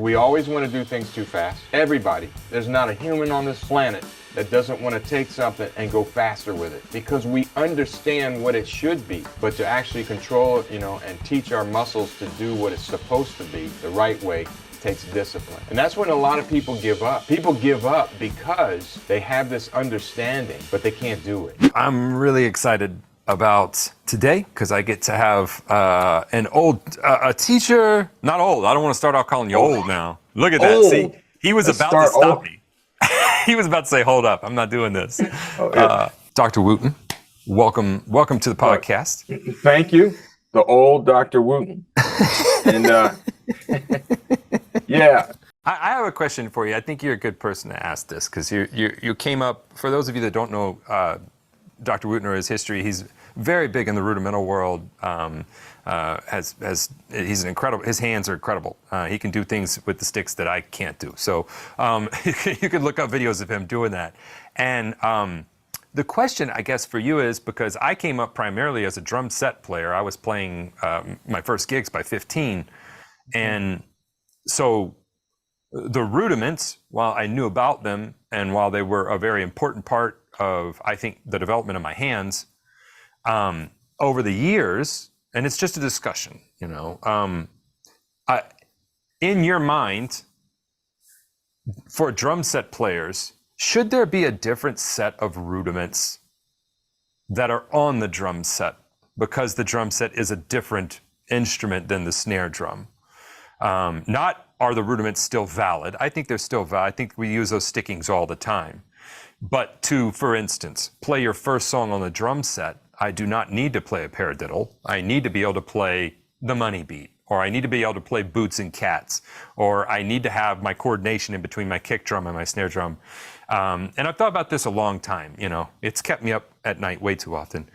We always want to do things too fast. Everybody. There's not a human on this planet that doesn't want to take something and go faster with it, because we understand what it should be, but to actually control it, and teach our muscles to do what it's supposed to be the right way takes discipline. And that's when a lot of people give up. People give up because they have this understanding, but they can't do it. I'm really excited about today because I get to have a teacher, not old. I don't want to start off calling you old now. Look at that. Old. See, he was about to stop me. He was about to say, hold up, I'm not doing this. Dr. Wooton, welcome to the podcast. Thank you, the old Dr. Wooton. And yeah. I have a question for you. I think you're a good person to ask this because you came up, for those of you that don't know Dr. Wooton or his history, he's very big in the rudimental world. He's an incredible. His hands are incredible. He can do things with the sticks that I can't do. So you can look up videos of him doing that. And the question, I guess, for you is, because I came up primarily as a drum set player. I was playing my first gigs by 15, and so the rudiments, while I knew about them and while they were a very important part of, I think, the development of my hands, over the years, and it's just a discussion, in your mind, for drum set players, should there be a different set of rudiments that are on the drum set because the drum set is a different instrument than the snare drum? Not are the rudiments still valid? I think they're still valid. I think we use those stickings all the time. But to, for instance, play your first song on the drum set, I do not need to play a paradiddle. I need to be able to play the money beat, or I need to be able to play boots and cats, or I need to have my coordination in between my kick drum and my snare drum. And I've thought about this a long time. It's kept me up at night way too often.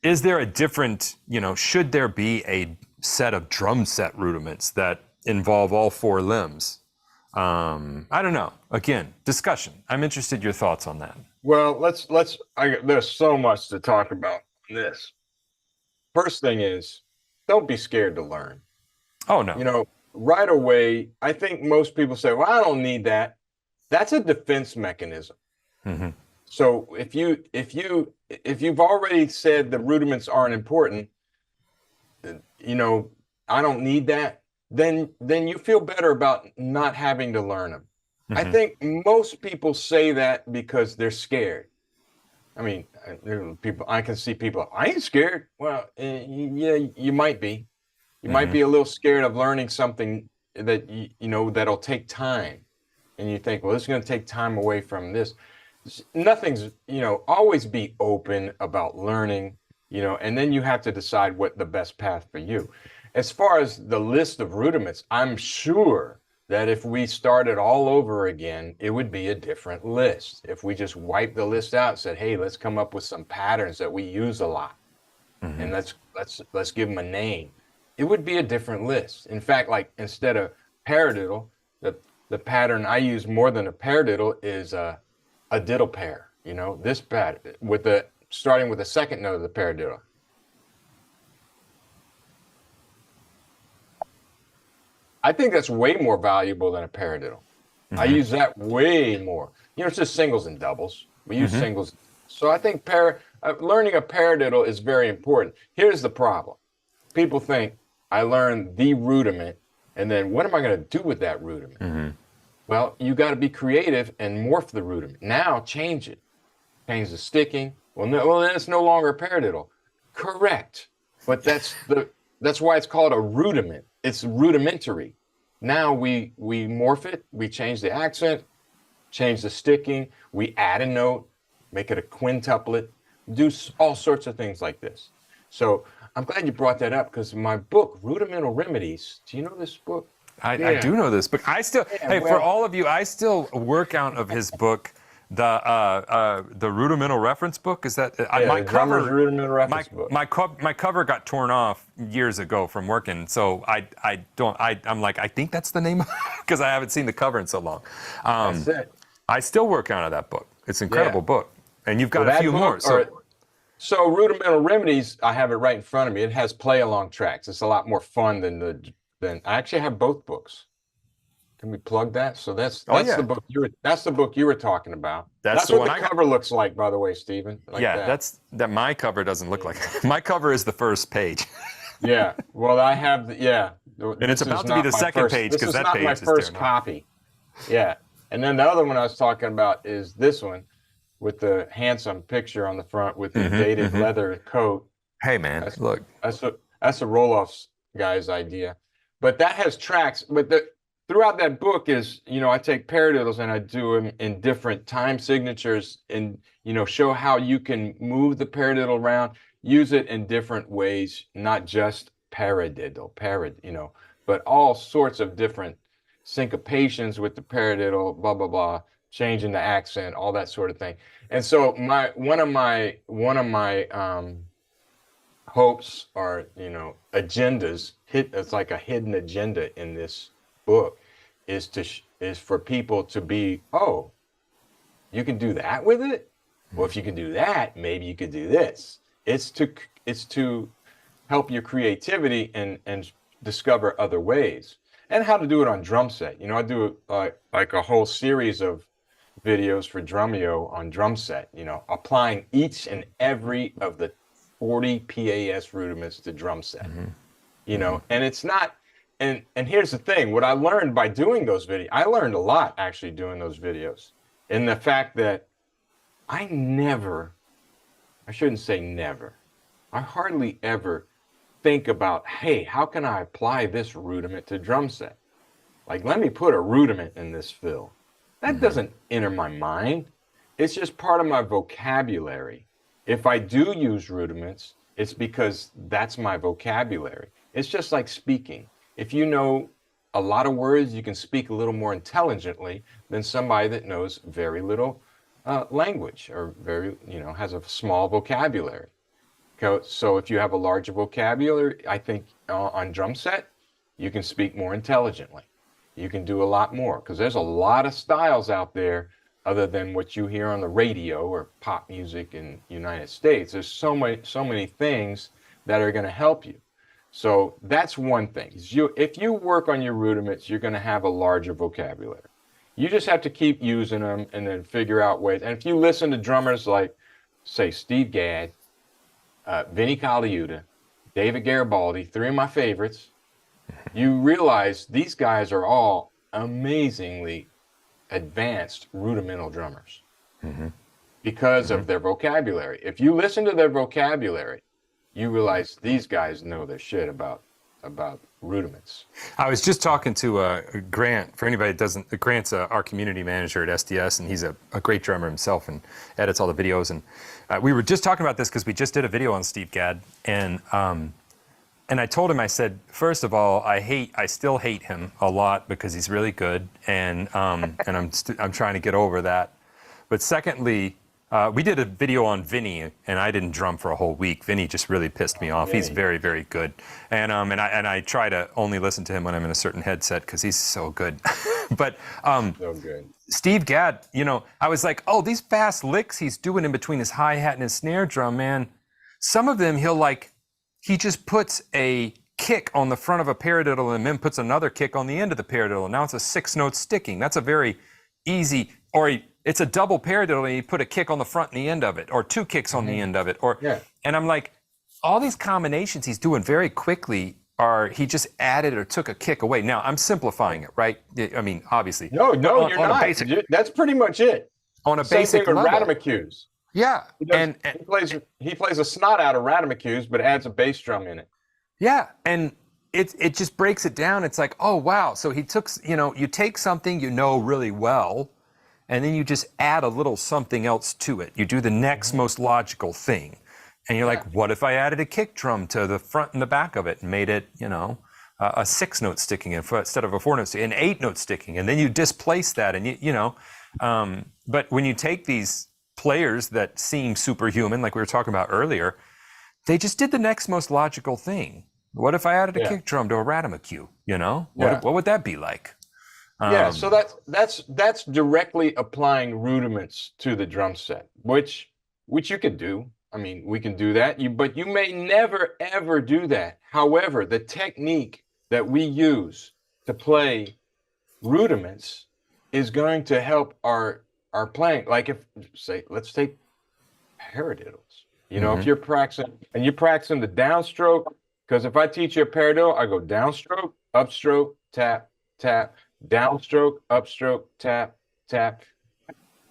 Is there a different, should there be a set of drum set rudiments that involve all four limbs? I don't know. Again, discussion. I'm interested in your thoughts on that. Well, there's so much to talk about in this. First thing is, don't be scared to learn. Oh, no. Right away, I think most people say, well, I don't need that. That's a defense mechanism. Mm-hmm. So if you've already said the rudiments aren't important, I don't need that, then you feel better about not having to learn them. Mm-hmm. I think most people say that because they're scared. I mean, I can see people, I ain't scared. Well, yeah, you might be. You might be a little scared of learning something that, that'll take time. And you think, well, this is going to take time away from this. Nothing's, always be open about learning, and then you have to decide what the best path for you. As far as the list of rudiments, I'm sure that if we started all over again, it would be a different list. If we just wiped the list out and said, hey, let's come up with some patterns that we use a lot, and let's give them a name, it would be a different list. In fact, like instead of paradiddle, the pattern I use more than a paradiddle is a diddle pair. This pattern starting with the second note of the paradiddle. I think that's way more valuable than a paradiddle. I use that way more. It's just singles and doubles. We use singles. So I think learning a paradiddle is very important. Here's the problem. People think I learned the rudiment, and then what am I going to do with that rudiment? Well, you got to be creative and morph the rudiment. Now change it. Change the sticking. Well, then it's no longer a paradiddle. Correct. But that's why it's called a rudiment. It's rudimentary. Now we morph it, we change the accent, change the sticking, we add a note, make it a quintuplet, do all sorts of things like this. So I'm glad you brought that up, because my book, Rudimental Remedies, do you know this book? I do know this book. For all of you, I still work out of his book, the rudimental reference book. Is that my cover? Rudimental reference book. My cover got torn off years ago from working, so I'm like, I think that's the name, because I haven't seen the cover in so long. That's it. I still work out of that book. It's an incredible book, and you've got a few more. So Rudimental Remedies, I have it right in front of me. It has play along tracks. It's a lot more fun than I actually have both books. Can we plug that? So that's yeah. the book you were talking about. That's What the the cover looks like, by the way, Stephen. Like yeah, that. my cover doesn't look like my cover is the first page. Yeah. Well, I have And it's about to be the second page because that not page my is first tearing up. copy. Yeah. And then the other one I was talking about is this one with the handsome picture on the front with the dated leather coat. Hey man, look. That's a roll-offs guy's idea. But that has tracks. But throughout that book is, I take paradiddles and I do them in different time signatures and, show how you can move the paradiddle around, use it in different ways, not just paradiddle, but all sorts of different syncopations with the paradiddle, blah, blah, blah, changing the accent, all that sort of thing. And so one of my hopes or agendas, it's like a hidden agenda in this book, is for people to be, oh, you can do that with it. Well, if you can do that, maybe you could do this. It's to help your creativity and discover other ways, and how to do it on drum set. I do like a whole series of videos for Drumeo on drum set, applying each and every of the 40 PAS rudiments to drum set, and it's not, and here's the thing, what I learned by doing those videos, I learned a lot actually doing those videos, in the fact that I shouldn't say never, I hardly ever think about, hey, how can I apply this rudiment to drum set? Like, let me put a rudiment in this fill. That doesn't enter my mind. It's just part of my vocabulary. If I do use rudiments, it's because that's my vocabulary. It's just like speaking. If you know a lot of words, you can speak a little more intelligently than somebody that knows very little language, or has a small vocabulary. So if you have a larger vocabulary, I think on drum set, you can speak more intelligently. You can do a lot more, because there's a lot of styles out there other than what you hear on the radio or pop music in the United States. There's so many things that are going to help you. So that's one thing. If you work on your rudiments, you're going to have a larger vocabulary. You just have to keep using them and then figure out ways. And if you listen to drummers like, say, Steve Gadd, Vinnie Colaiuta, David Garibaldi, three of my favorites, you realize these guys are all amazingly advanced rudimental drummers because of their vocabulary. If you listen to their vocabulary, you realize these guys know their shit about rudiments. I was just talking to Grant. For anybody that doesn't, Grant's our community manager at SDS, and he's a great drummer himself and edits all the videos. And we were just talking about this because we just did a video on Steve Gadd, and I told him, I said, first of all, I still hate him a lot because he's really good, and I'm trying to get over that. But secondly, we did a video on Vinny, and I didn't drum for a whole week. Vinny just really pissed me off. He's very, very good, and I try to only listen to him when I'm in a certain headset because he's so good. But so good. Steve Gadd, I was like, oh, these fast licks he's doing in between his hi-hat and his snare drum, man. Some of them he just puts a kick on the front of a paradiddle and then puts another kick on the end of the paradiddle. Now it's a 6-note sticking. That's a very easy, it's a double paradiddle and you put a kick on the front and the end of it, or two kicks on the end of it. And I'm like, all these combinations he's doing very quickly he just added or took a kick away. Now I'm simplifying it, right? I mean, obviously. No, you're not. That's pretty much it. On a Same basic thing with level. Radimacues. Yeah. He plays a snot out of Radimacues, but adds a bass drum in it. Yeah. And it just breaks it down. It's like, oh, wow. So he took, you take something really well, and then you just add a little something else to it. You do the next most logical thing. And you're like, what if I added a kick drum to the front and the back of it and made it, a 6-note sticking instead of a 4-note sticking, an 8-note sticking, and then you displace that, and but when you take these players that seem superhuman, like we were talking about earlier, they just did the next most logical thing. What if I added a kick drum to a Radimacue? What would that be like? So that's directly applying rudiments to the drum set, which you could do. I mean, we can do that, but you may never, ever do that. However, the technique that we use to play rudiments is going to help our playing. Like if let's take paradiddles. You know, if you're practicing and you're practicing the downstroke, because if I teach you a paradiddle, I go downstroke, upstroke, tap, tap, downstroke, upstroke, tap, tap.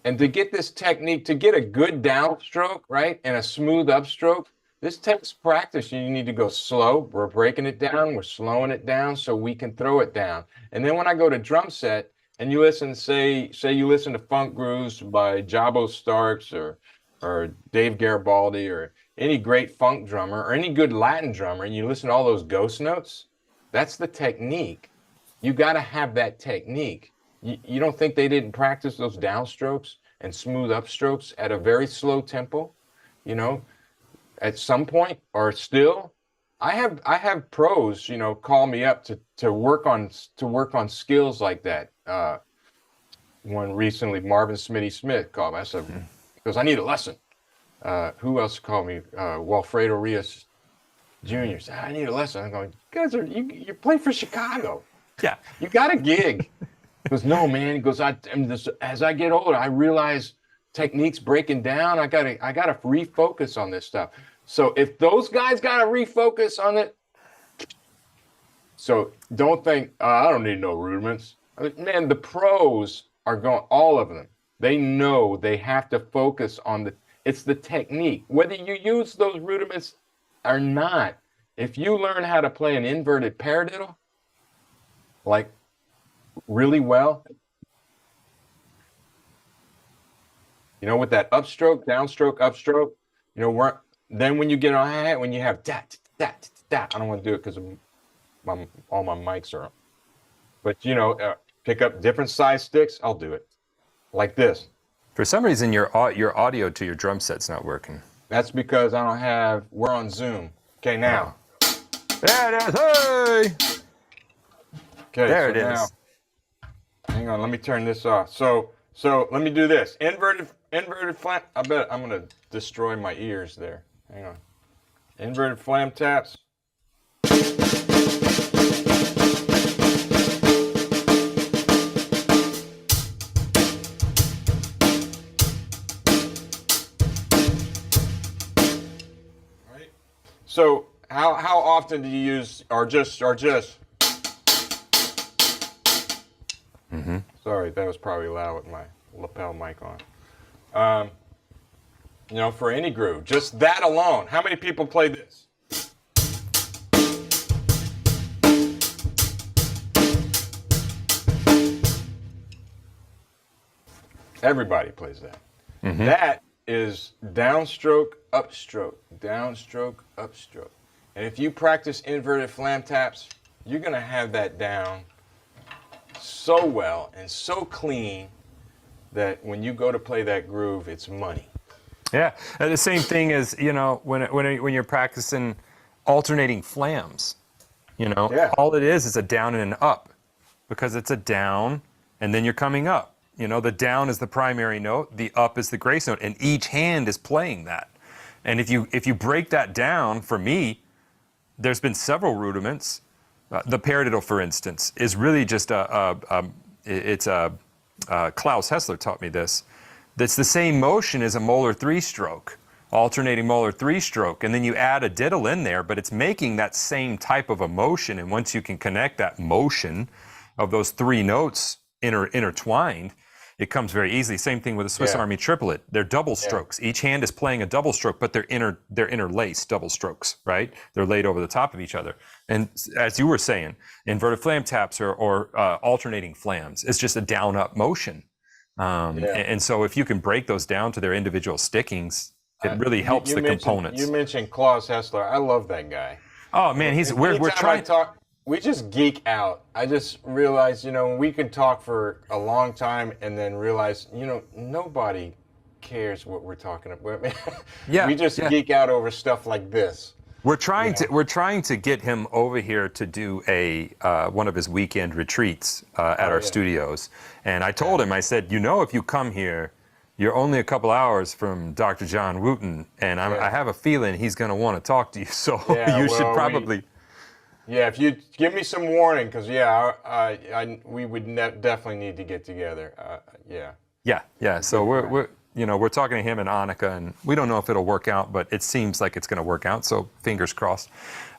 And to get this technique, to get a good downstroke, right, and a smooth upstroke, this takes practice. You need to go slow. We're breaking it down. We're slowing it down so we can throw it down. And then when I go to drum set and you listen, say you listen to Funk Grooves by Jabo Starks or Dave Garibaldi or any great funk drummer or any good Latin drummer, and you listen to all those ghost notes, that's the technique. You got to have that technique. You don't think they didn't practice those downstrokes and smooth upstrokes at a very slow tempo, you know, at some point or still? I have pros, you know, call me up to work on skills like that. One recently, Marvin Smitty Smith called me. I said, because I need a lesson. Who else called me? Walfredo Rios Jr. said, I need a lesson. I'm going, you play for Chicago. Yeah. You got a gig. He goes, no, man. He goes, as I get older, I realize techniques breaking down. I gotta refocus on this stuff. So if those guys gotta refocus on it, so don't think, I don't need no rudiments. Man, the pros are going, all of them. They know they have to focus on it's the technique. Whether you use those rudiments or not, if you learn how to play an inverted paradiddle, like really well, you know, with that upstroke, downstroke, upstroke, you know, then when you get on hat, when you have that, I don't want to do it because all my mics are on. But, you know, pick up different size sticks, I'll do it. Like this. For some reason, your audio to your drum set's not working. That's because we're on Zoom. Okay, now. There it is, hey! Okay, there it is. Hang on, let me turn this off. So let me do this. Inverted flam. I bet I'm gonna destroy my ears there. Hang on. Inverted flam taps. Right. So how often do you use or just? Sorry, that was probably loud with my lapel mic on. You know, for any groove, just that alone. How many people play this? Everybody plays that. That is downstroke, upstroke, downstroke, upstroke. And if you practice inverted flam taps, you're going to have that down so well and so clean that when you go to play that groove, it's money. Yeah, and the same thing as, you know, when you're practicing alternating flams, you know, all it is a down and an up, because it's a down and then you're coming up. You know, the down is the primary note, the up is the grace note, and each hand is playing that. And if you break that down, for me, there's been several rudiments. The paradiddle, for instance, is really just Klaus Hessler taught me this. That's the same motion as a molar three-stroke, alternating molar three-stroke, and then you add a diddle in there, but it's making that same type of a motion. And once you can connect that motion of those three notes intertwined, it comes very easily. Same thing with a Swiss Army triplet. They're double strokes. Each hand is playing a double stroke, but they're interlaced double strokes, right? They're laid over the top of each other. And as you were saying, inverted flam taps or alternating flams, it's just a down-up motion. And so if you can break those down to their individual stickings, it really helps the components. You mentioned Klaus Hessler. I love that guy. Oh man, we're trying. We just geek out. I just realized, you know, we can talk for a long time and then realize, you know, nobody cares what we're talking about. We just geek out over stuff like this. We're trying to get him over here to do one of his weekend retreats at our studios. And I told him, I said, you know, if you come here, you're only a couple hours from Dr. John Wooton, and I have a feeling he's going to want to talk to you. So you should probably. Yeah, if you give me some warning, because yeah, we would definitely need to get together. Yeah. Yeah. So we're talking to him and Annika, and we don't know if it'll work out, but it seems like it's going to work out. So fingers crossed.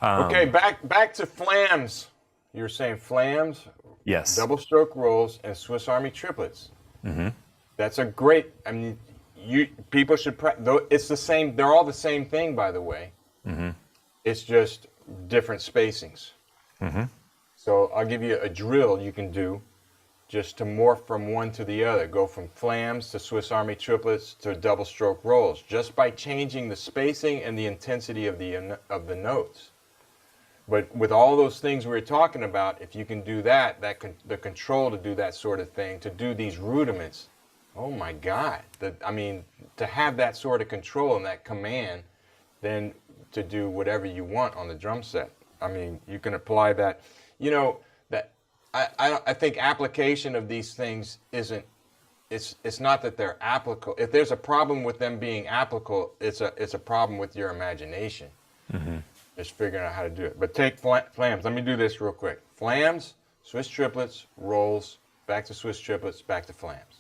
Okay, back to flams. You were saying flams, Yes. double stroke rolls, and Swiss Army triplets. Mm-hmm. That's a great. I mean, people should though it's the same. They're all the same thing, by the way. Mm-hmm. It's just different spacings. Mm-hmm. So I'll give you a drill you can do just to morph from one to the other. Go from flams to Swiss Army triplets to double stroke rolls, just by changing the spacing and the intensity of the notes. But with all those things we were talking about, if you can do that, the control to do that sort of thing, to do these rudiments, oh my God! To have that sort of control and that command, then to do whatever you want on the drum set. I mean, you can apply that. You know that I think application of these things isn't. It's not that they're applicable. If there's a problem with them being applicable, it's a problem with your imagination. Mm-hmm. Just figuring out how to do it. But take flams. Let me do this real quick. Flams, Swiss triplets, rolls, back to Swiss triplets, back to flams.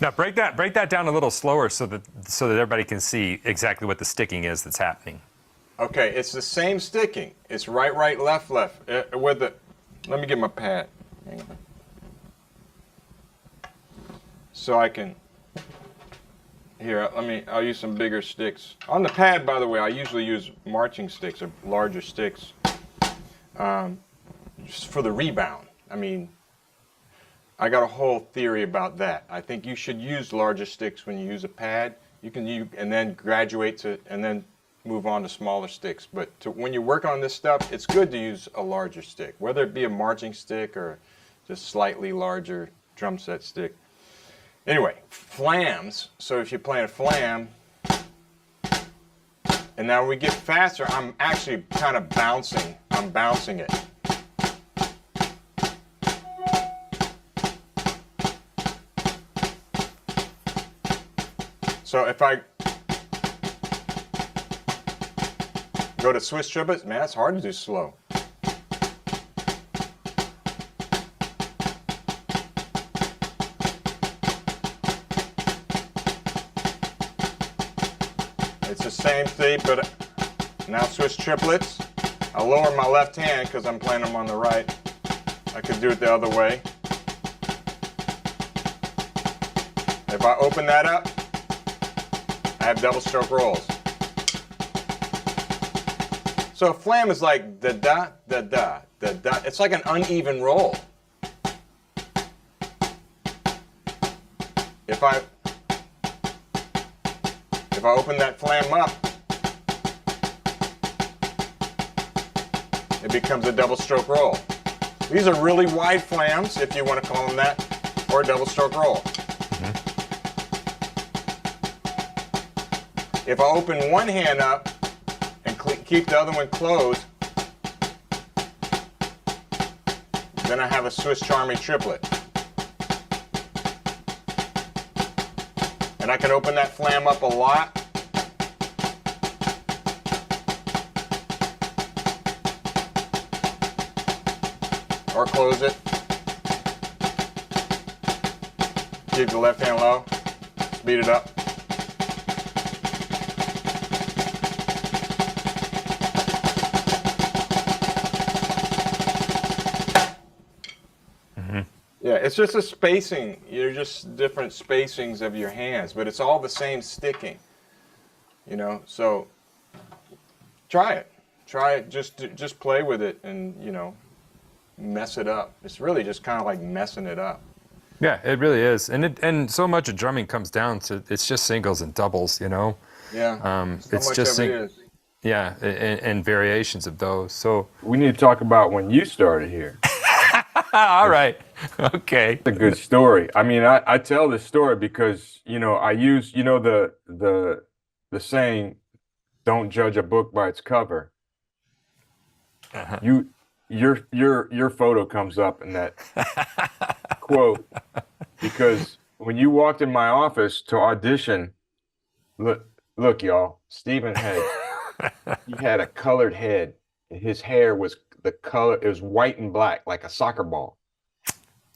Now break that down a little slower so that everybody can see exactly what the sticking is that's happening. Okay, it's the same sticking. It's right, left. Let me get my pad. Hang on. So I can. Here, I'll use some bigger sticks. On the pad, by the way, I usually use marching sticks or larger sticks, just for the rebound. I mean, I got a whole theory about that. I think you should use larger sticks when you use a pad. And then graduate to, and then move on to smaller sticks. But when you're working on this stuff, it's good to use a larger stick, whether it be a marching stick or just slightly larger drum set stick. Anyway, flams. So if you're playing a flam, and now when we get faster, I'm actually kind of bouncing. I'm bouncing it. So if I go to Swiss triplets, man, it's hard to do slow. It's the same thing, but now Swiss triplets. I'll lower my left hand because I'm playing them on the right. I could do it the other way. If I open that up, I have double stroke rolls. So a flam is like da da da da da da. It's like an uneven roll. If I open that flam up, it becomes a double stroke roll. These are really wide flams, if you want to call them that, or a double stroke roll. Mm-hmm. If I open one hand up and keep the other one closed, then I have a Swiss Army triplet. And I can open that flam up a lot. Or close it. Keep the left hand low. Speed it up. Yeah, it's just a spacing. You're just different spacings of your hands, but it's all the same sticking. You know, so try it. Try it. Just play with it, and mess it up. It's really just kind of like messing it up. Yeah, it really is, and so much of drumming comes down to it's just singles and doubles. Yeah. It's much just of it is. Yeah, and variations of those. So we need to talk about when you started here. All right. Okay. It's a good story. I mean, I tell this story because, I use, the saying, don't judge a book by its cover. Uh-huh. Your photo comes up in that quote, because when you walked in my office to audition, look, y'all, Stephen he had a colored head. His hair was the color, it was white and black, like a soccer ball.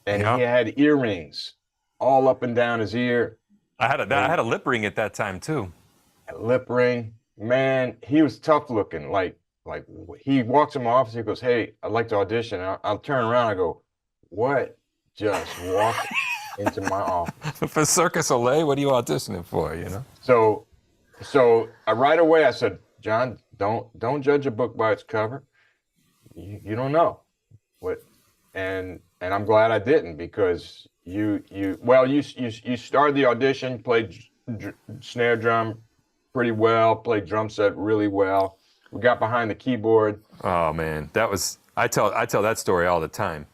And he had earrings all up and down his ear. I had a lip ring at that time too. A lip ring, man. He was tough looking. Like he walks in my office. He goes, "Hey, I'd like to audition." I'll turn around. I go, "What? Just walk into my office For Circus Olay? What are you auditioning for? So right away I said, "John, don't judge a book by its cover. You don't know what." And I'm glad I didn't, because you started the audition, played snare drum pretty well, played drum set really well. We got behind the keyboard. Oh man, I tell that story all the time.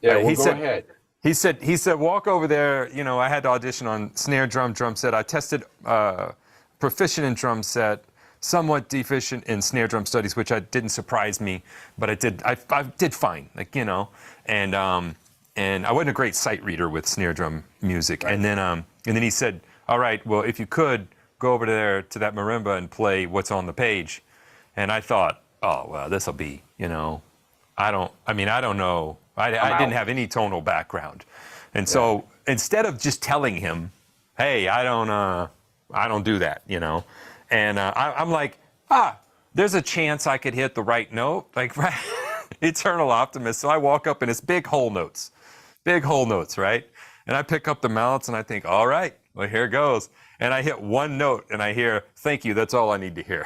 Yeah, go ahead. He said walk over there. I had to audition on snare drum set. I tested proficient in drum set, somewhat deficient in snare drum studies, which didn't surprise me, but I did fine, and I wasn't a great sight reader with snare drum music. Right. And then he said, all right, well, if you could go over there to that marimba and play what's on the page. And I thought, oh well, this will be, I don't know. I didn't have any tonal background. And so instead of just telling him, hey, I don't do that, and I'm like, there's a chance I could hit the right note, like, right? Eternal optimist. So I walk up and it's big whole notes, right? And I pick up the mallets and I think, all right, well, here goes. And I hit one note and I hear, thank you, that's all I need to hear.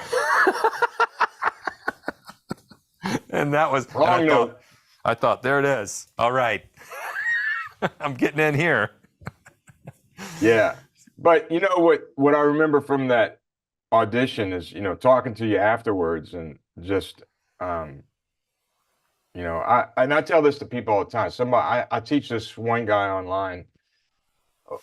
And that was wrong note. I thought, there it is. All right. I'm getting in here. Yeah. But what I remember from that audition is, talking to you afterwards, and just I tell this to people all the time. I teach this one guy online,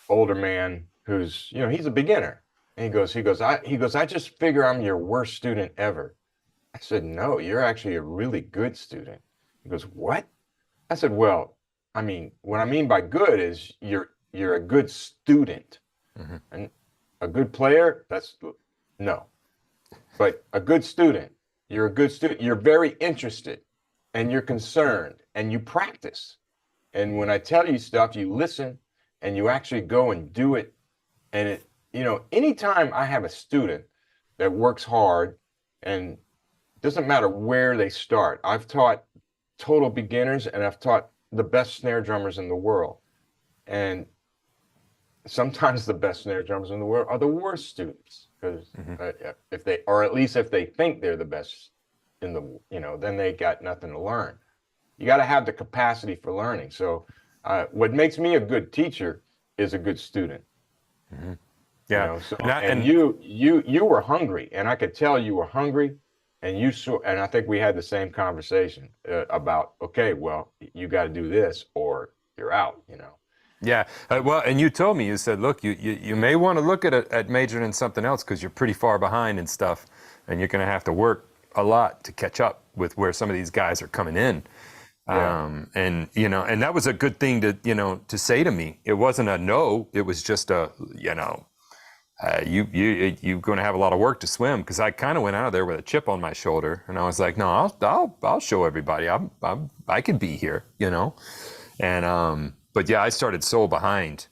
older man, who's, he's a beginner. And he goes, I just figure I'm your worst student ever. I said, no, you're actually a really good student. He goes, what? I said, well, what I mean by good is you're a good student. Mm-hmm. And a good player, no. But a good student, you're a good student. You're very interested, and you're concerned, and you practice. And when I tell you stuff, you listen, and you actually go and do it. And anytime I have a student that works hard, and it doesn't matter where they start. I've taught total beginners, and I've taught the best snare drummers in the world. And sometimes the best snare drummers in the world are the worst students, because if they think they're the best in the, then they got nothing to learn. You got to have the capacity for learning. So what makes me a good teacher is a good student. Mm-hmm. Yeah. And you were hungry, and I could tell you were hungry, and and I think we had the same conversation about, okay, well, you got to do this or you're out, Yeah. Well, and you told me, you said, look, you may want to look at majoring in something else, because you're pretty far behind and stuff, and you're going to have to work a lot to catch up with where some of these guys are coming in. Yeah. And that was a good thing to say to me. It wasn't a no. It was just a, you're going to have a lot of work to swim, because I kind of went out of there with a chip on my shoulder, and I was like, no, I'll show everybody I could be here, and but yeah, I started so behind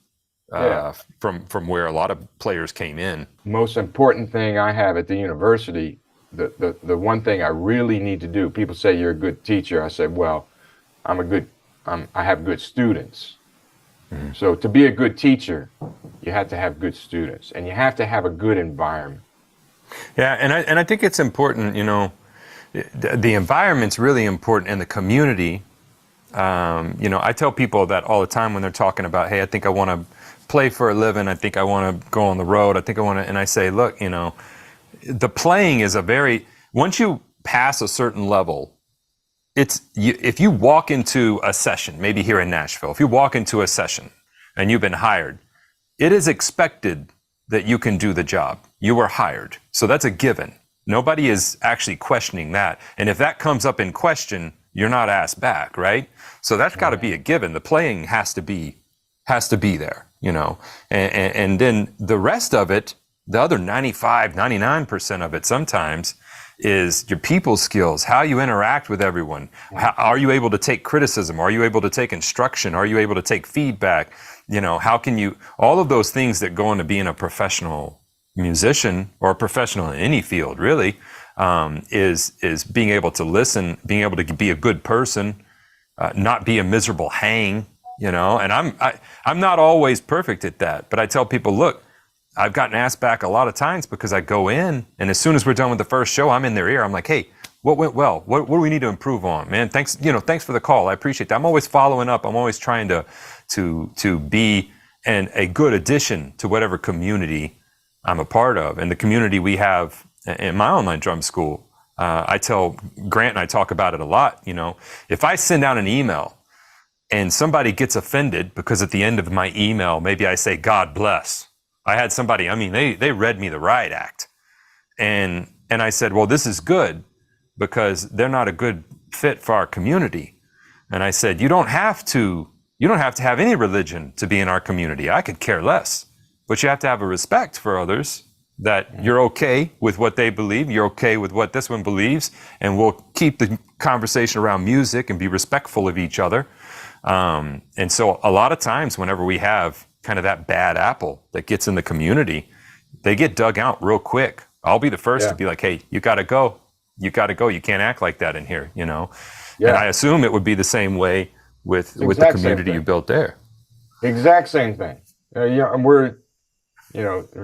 from where a lot of players came in. Most important thing I have at the university, the one thing I really need to do. People say you're a good teacher. I said, well, I have good students. Mm-hmm. So to be a good teacher, you have to have good students, and you have to have a good environment. Yeah, and I think it's important, the environment's really important, and the community. I tell people that all the time when they're talking about, hey, I think I want to play for a living. I think I want to go on the road. I think I want to, and I say, look, the playing is once you pass a certain level, if you walk into a session, maybe here in Nashville, if you walk into a session and you've been hired, it is expected that you can do the job. You were hired. So that's a given. Nobody is actually questioning that. And if that comes up in question, you're not asked back, right? So that's got to be a given. The playing has to be there, you know. And then the rest of it, the other 95, 99% of it sometimes is your people skills, how you interact with everyone. How, are you able to take criticism? Are you able to take instruction? Are you able to take feedback? You know, how can you, all of those things that go into being a professional musician or a professional in any field really, is being able to listen, being able to be a good person, not be a miserable hang, you know. And I'm not always perfect at that, but I tell people, look, I've gotten asked back a lot of times because I go in and as soon as we're done with the first show, I'm in their ear. I'm like, hey, what went well? What do we need to improve on, man? Thanks for the call. I appreciate that. I'm always following up. I'm always trying to be a good addition to whatever community I'm a part of. And the community we have in my online drum school, I tell Grant and I talk about it a lot. You know, if I send out an email and somebody gets offended because at the end of my email, maybe I say, God bless. I had somebody, I mean, they read me the riot act. And I said, well, this is good because they're not a good fit for our community. And I said, you don't have to have any religion to be in our community. I could care less, but you have to have a respect for others, that you're okay with what they believe. You're okay with what this one believes. And we'll keep the conversation around music and be respectful of each other. And so a lot of times whenever we have kind of that bad apple that gets in the community, they get dug out real quick. I'll be the first to be like, hey, you got to go. You got to go. You can't act like that in here, you know? Yeah. And I assume it would be the same way with the community you built there. Exact same thing. And we're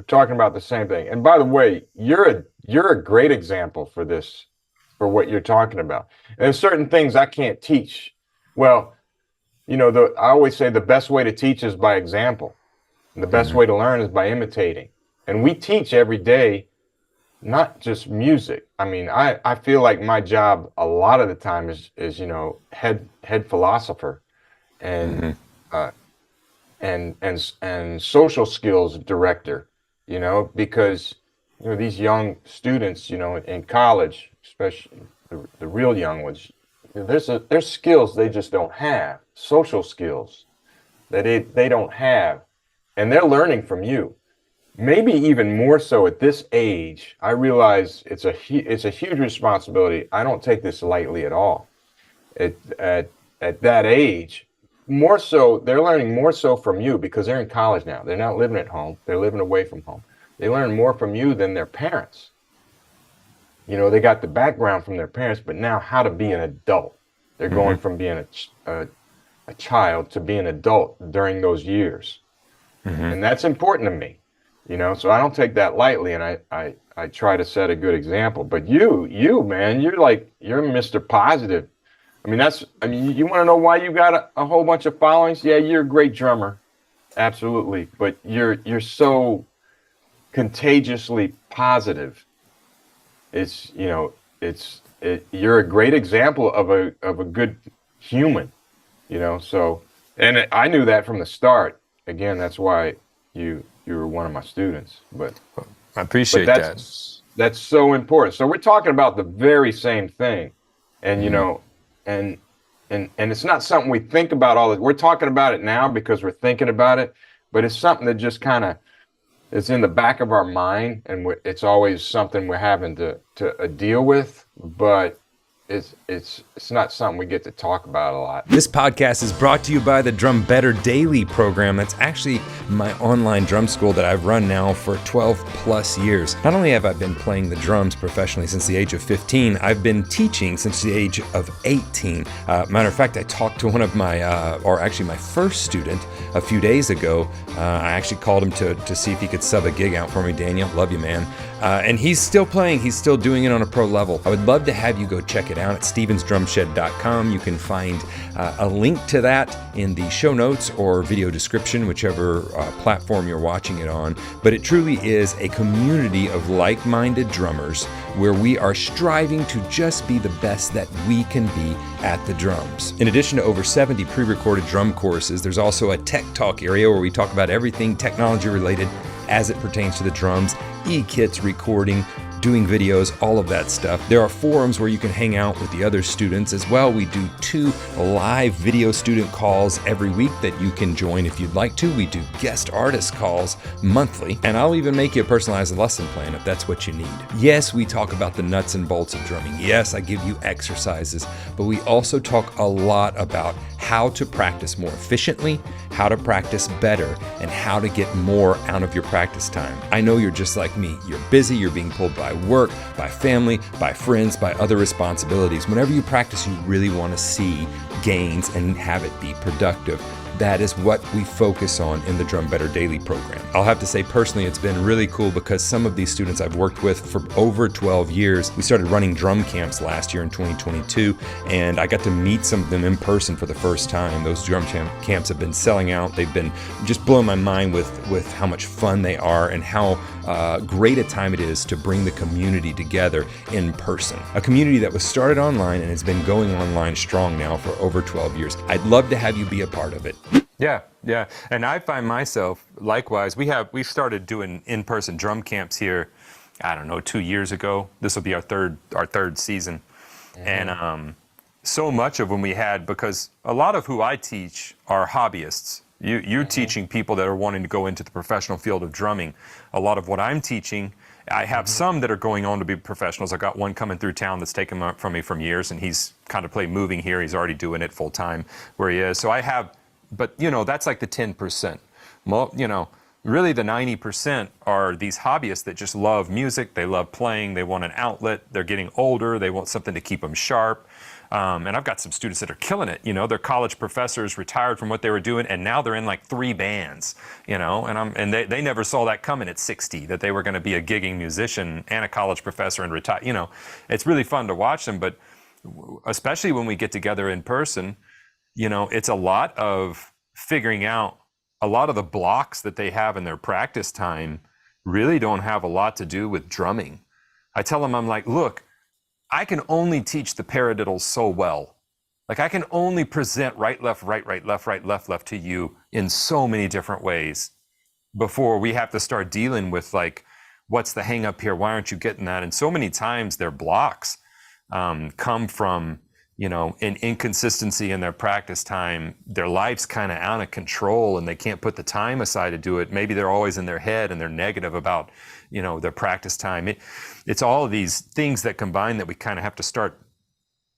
talking about the same thing. And by the way, you're a great example for this, for what you're talking about. And there's certain things I can't teach. Well, you know, I always say the best way to teach is by example. And the best way to learn is by imitating. And we teach every day, not just music. I mean, I feel like my job a lot of the time is you know, head philosopher and and social skills director, you know, because you know these young students, you know, in college, especially the real young ones, there's skills they just don't have, social skills that they don't have, and they're learning from you. Maybe even more so at this age. I realize it's a huge responsibility. I don't take this lightly at all. At that age, more so, they're learning more so from you because they're in college now. They're not living at home. They're living away from home. They learn more from you than their parents. You know, they got the background from their parents, but now how to be an adult. They're going from being a child to being an adult during those years. And that's important to me, you know, so I don't take that lightly, and I try to set a good example. But you, man, you're Mr. Positive. I mean, you want to know why you got a whole bunch of followings? Yeah, you're a great drummer. Absolutely. But you're so contagiously positive. It's, you know, you're a great example of a good human, you know, so, and I knew that from the start. Again, that's why you were one of my students, but I appreciate that. That's so important. So we're talking about the very same thing, and, you know, and it's not something we think about all the, we're talking about it now because we're thinking about it, but it's something that just kind of, it's in the back of our mind, and it's always something we're having to deal with, but it's not something we get to talk about a lot. This podcast is brought to you by the Drum Better Daily program. That's actually my online drum school that I've run now for 12 plus years. Not only have I been playing the drums professionally since the age of 15, I've been teaching since the age of 18. Matter of fact, I talked to one of my, my first student a few days ago. I actually called him to see if he could sub a gig out for me. Daniel, love you, man. And he's still playing. He's still doing it on a pro level. I would love to have you go check it it out at stevensdrumshed.com. You can find a link to that in the show notes or video description, whichever platform you're watching it on. But it truly is a community of like-minded drummers where we are striving to just be the best that we can be at the drums. In addition to over 70 pre-recorded drum courses, there's also a tech talk area where we talk about everything technology related as it pertains to the drums, e-kits, recording, doing videos, all of that stuff. There are forums where you can hang out with the other students as well. We do 2 live video student calls every week that you can join if you'd like to. We do guest artist calls monthly, and I'll even make you a personalized lesson plan if that's what you need. Yes, we talk about the nuts and bolts of drumming. Yes, I give you exercises, but we also talk a lot about how to practice more efficiently, how to practice better, and how to get more out of your practice time. I know you're just like me. You're busy, you're being pulled by work, by family, by friends, by other responsibilities. Whenever you practice, you really want to see gains and have it be productive. That is what we focus on in the Drum Better Daily program. I'll have to say personally, it's been really cool because some of these students I've worked with for over 12 years, we started running drum camps last year in 2022, and I got to meet some of them in person for the first time. Those drum camps have been selling out. They've been just blowing my mind with how much fun they are and how great a time it is to bring the community together in person. A community that was started online and has been going online strong now for over 12 years. I'd love to have you be a part of it. Yeah. And I find myself, likewise, we started doing in-person drum camps here, I don't know, 2 years ago. This will be our third season. Mm-hmm. And so much of when we had, because a lot of who I teach are hobbyists. You're mm-hmm. teaching people that are wanting to go into the professional field of drumming. A lot of what I'm teaching, I have mm-hmm. some that are going on to be professionals. I got one coming through town that's taken from me from years, and he's contemplating moving here. He's already doing it full time where he is. So I have, but that's like the 10%. Really the 90% are these hobbyists that just love music. They love playing. They want an outlet. They're getting older. They want something to keep them sharp. And I've got some students that are killing it. They're college professors, retired from what they were doing, and now they're in like 3 bands. And they never saw that coming at 60, that they were going to be a gigging musician and a college professor and retire. It's really fun to watch them, but especially when we get together in person, it's a lot of figuring out a lot of the blocks that they have in their practice time really don't have a lot to do with drumming. I tell them, I'm like, look, I can only teach the paradiddles so well. Like I can only present right, left, right, left, right, left to you in so many different ways before we have to start dealing with like, what's the hang up here? Why aren't you getting that? And so many times their blocks come from, an inconsistency in their practice time. Their life's kind of out of control and they can't put the time aside to do it. Maybe they're always in their head and they're negative about, their practice time. It's all of these things that combine that we kind of have to start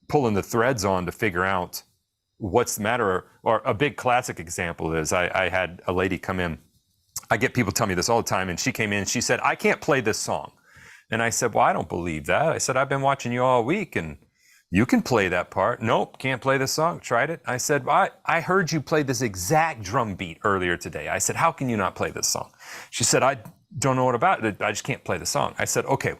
pulling the threads on to figure out what's the matter. Or a big classic example is I had a lady come in. I get people tell me this all the time. And she came in, she said, I can't play this song. And I said, well, I don't believe that. I said, I've been watching you all week and you can play that part. Nope, can't play this song. Tried it. I said, well, I heard you play this exact drum beat earlier today. I said, how can you not play this song? She said, I don't know what about it. I just can't play the song. I said, okay,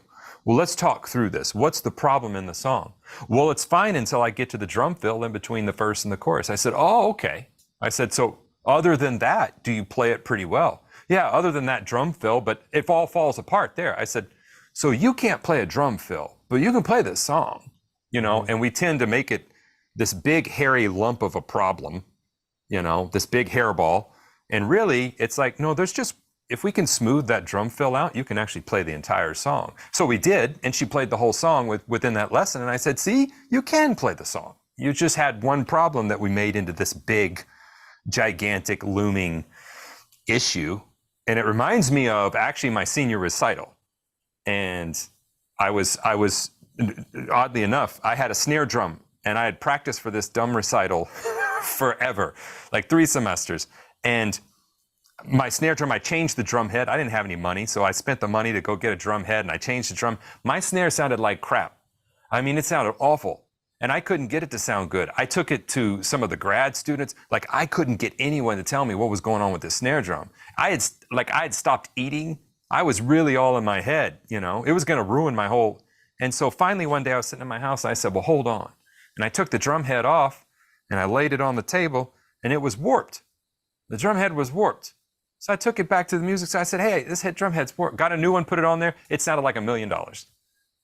well, let's talk through this. What's the problem in the song? Well, it's fine until I get to the drum fill in between the verse and the chorus. I said, oh, okay. I said, so other than that, do you play it pretty well? Yeah, other than that drum fill, but it all falls apart there. I said, so you can't play a drum fill, but you can play this song. And we tend to make it this big hairy lump of a problem, this big hairball. And really it's like, no, if we can smooth that drum fill out, you can actually play the entire song. So we did, and she played the whole song within that lesson. And I said, see, you can play the song. You just had one problem that we made into this big, gigantic, looming issue. And it reminds me of actually my senior recital. And I was oddly enough, I had a snare drum and I had practiced for this dumb recital forever, like 3 semesters. And my snare drum, I changed the drum head. I didn't have any money, so I spent the money to go get a drum head and I changed the drum. My snare sounded like crap. I mean, it sounded awful. And I couldn't get it to sound good. I took it to some of the grad students. Like I couldn't get anyone to tell me what was going on with the snare drum. I had stopped eating. I was really all in my head, It was going to ruin my whole And so finally one day I was sitting in my house and I said, well, hold on. And I took the drum head off and I laid it on the table and it was warped. The drum head was warped. So I took it back to the music. So I said, hey, this drum head's warped. Got a new one, put it on there. It sounded like $1 million.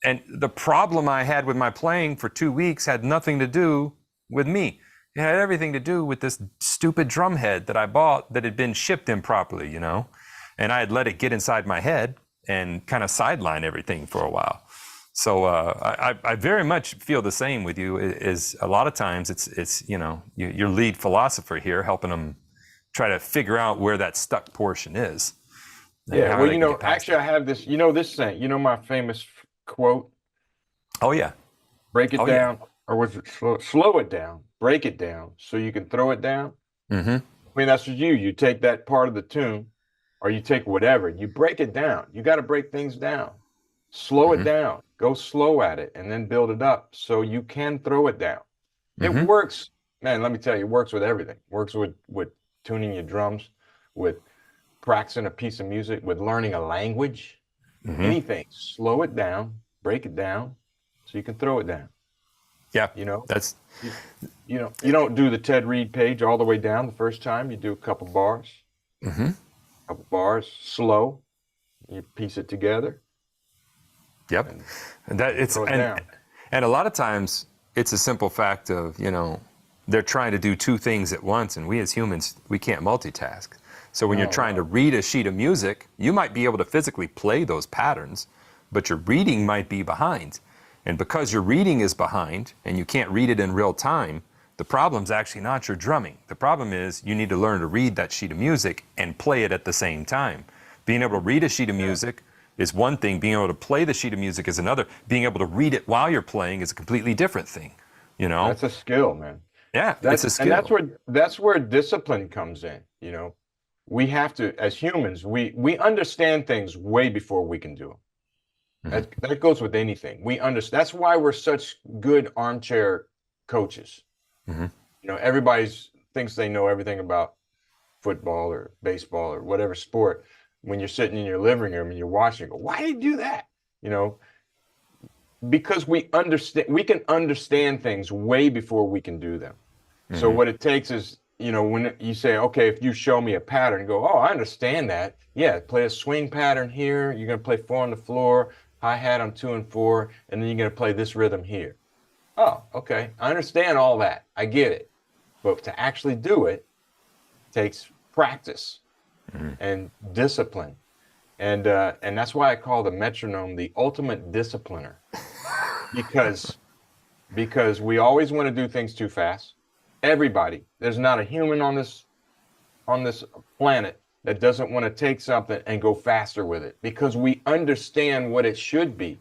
And the problem I had with my playing for 2 weeks had nothing to do with me. It had everything to do with this stupid drum head that I bought that had been shipped improperly, you know? And I had let it get inside my head and kind of sideline everything for a while. So I very much feel the same with you. Is a lot of times it's you know, your lead philosopher here helping them try to figure out where that stuck portion is. Yeah, well, you know, actually I have this, you know, this saying, you know, my famous quote. Oh yeah. Break it down, or was it slow it down, break it down so you can throw it down. Mm-hmm. I mean, that's what you take that part of the tune, or you take whatever, you break it down. You got to break things down, slow it down, go slow at it, and then build it up so you can throw it down. It works, man. Let me tell you, it works with everything. It works with tuning your drums, with practicing a piece of music, with learning a language, anything. Slow it down, break it down, so you can throw it down. Yeah, you know, that's you know, you don't do the Ted Reed page all the way down the first time. You do a couple bars, couple bars, slow. You piece it together. Yep, and that it's and a lot of times it's a simple fact of, you know, they're trying to do two things at once, and we as humans, we can't multitask. So when you're trying to read a sheet of music, you might be able to physically play those patterns, but your reading might be behind. And because your reading is behind and you can't read it in real time, the problem's actually not your drumming. The problem is you need to learn to read that sheet of music and play it at the same time. Being able to read a sheet of music is one thing. Being able to play the sheet of music is another. Being able to read it while you're playing is a completely different thing. You know, that's a skill, man. Yeah, that's a skill. And that's where discipline comes in. You know, we have to, as humans, we understand things way before we can do them. That goes with anything. We understand. That's why we're such good armchair coaches. You know, everybody thinks they know everything about football or baseball or whatever sport. When you're sitting in your living room and you're watching, go, why did you do that? You know, because we can understand things way before we can do them. So what it takes is, you know, when you say, okay, if you show me a pattern, go, oh, I understand that. Yeah, play a swing pattern here. You're going to play 4 on the floor, hi-hat on 2 and 4, and then you're going to play this rhythm here. Oh, okay. I understand all that. I get it. But to actually do it takes practice and discipline. And that's why I call the metronome the ultimate discipliner. Because we always want to do things too fast. Everybody. There's not a human on this planet that doesn't want to take something and go faster with it, because we understand what it should be.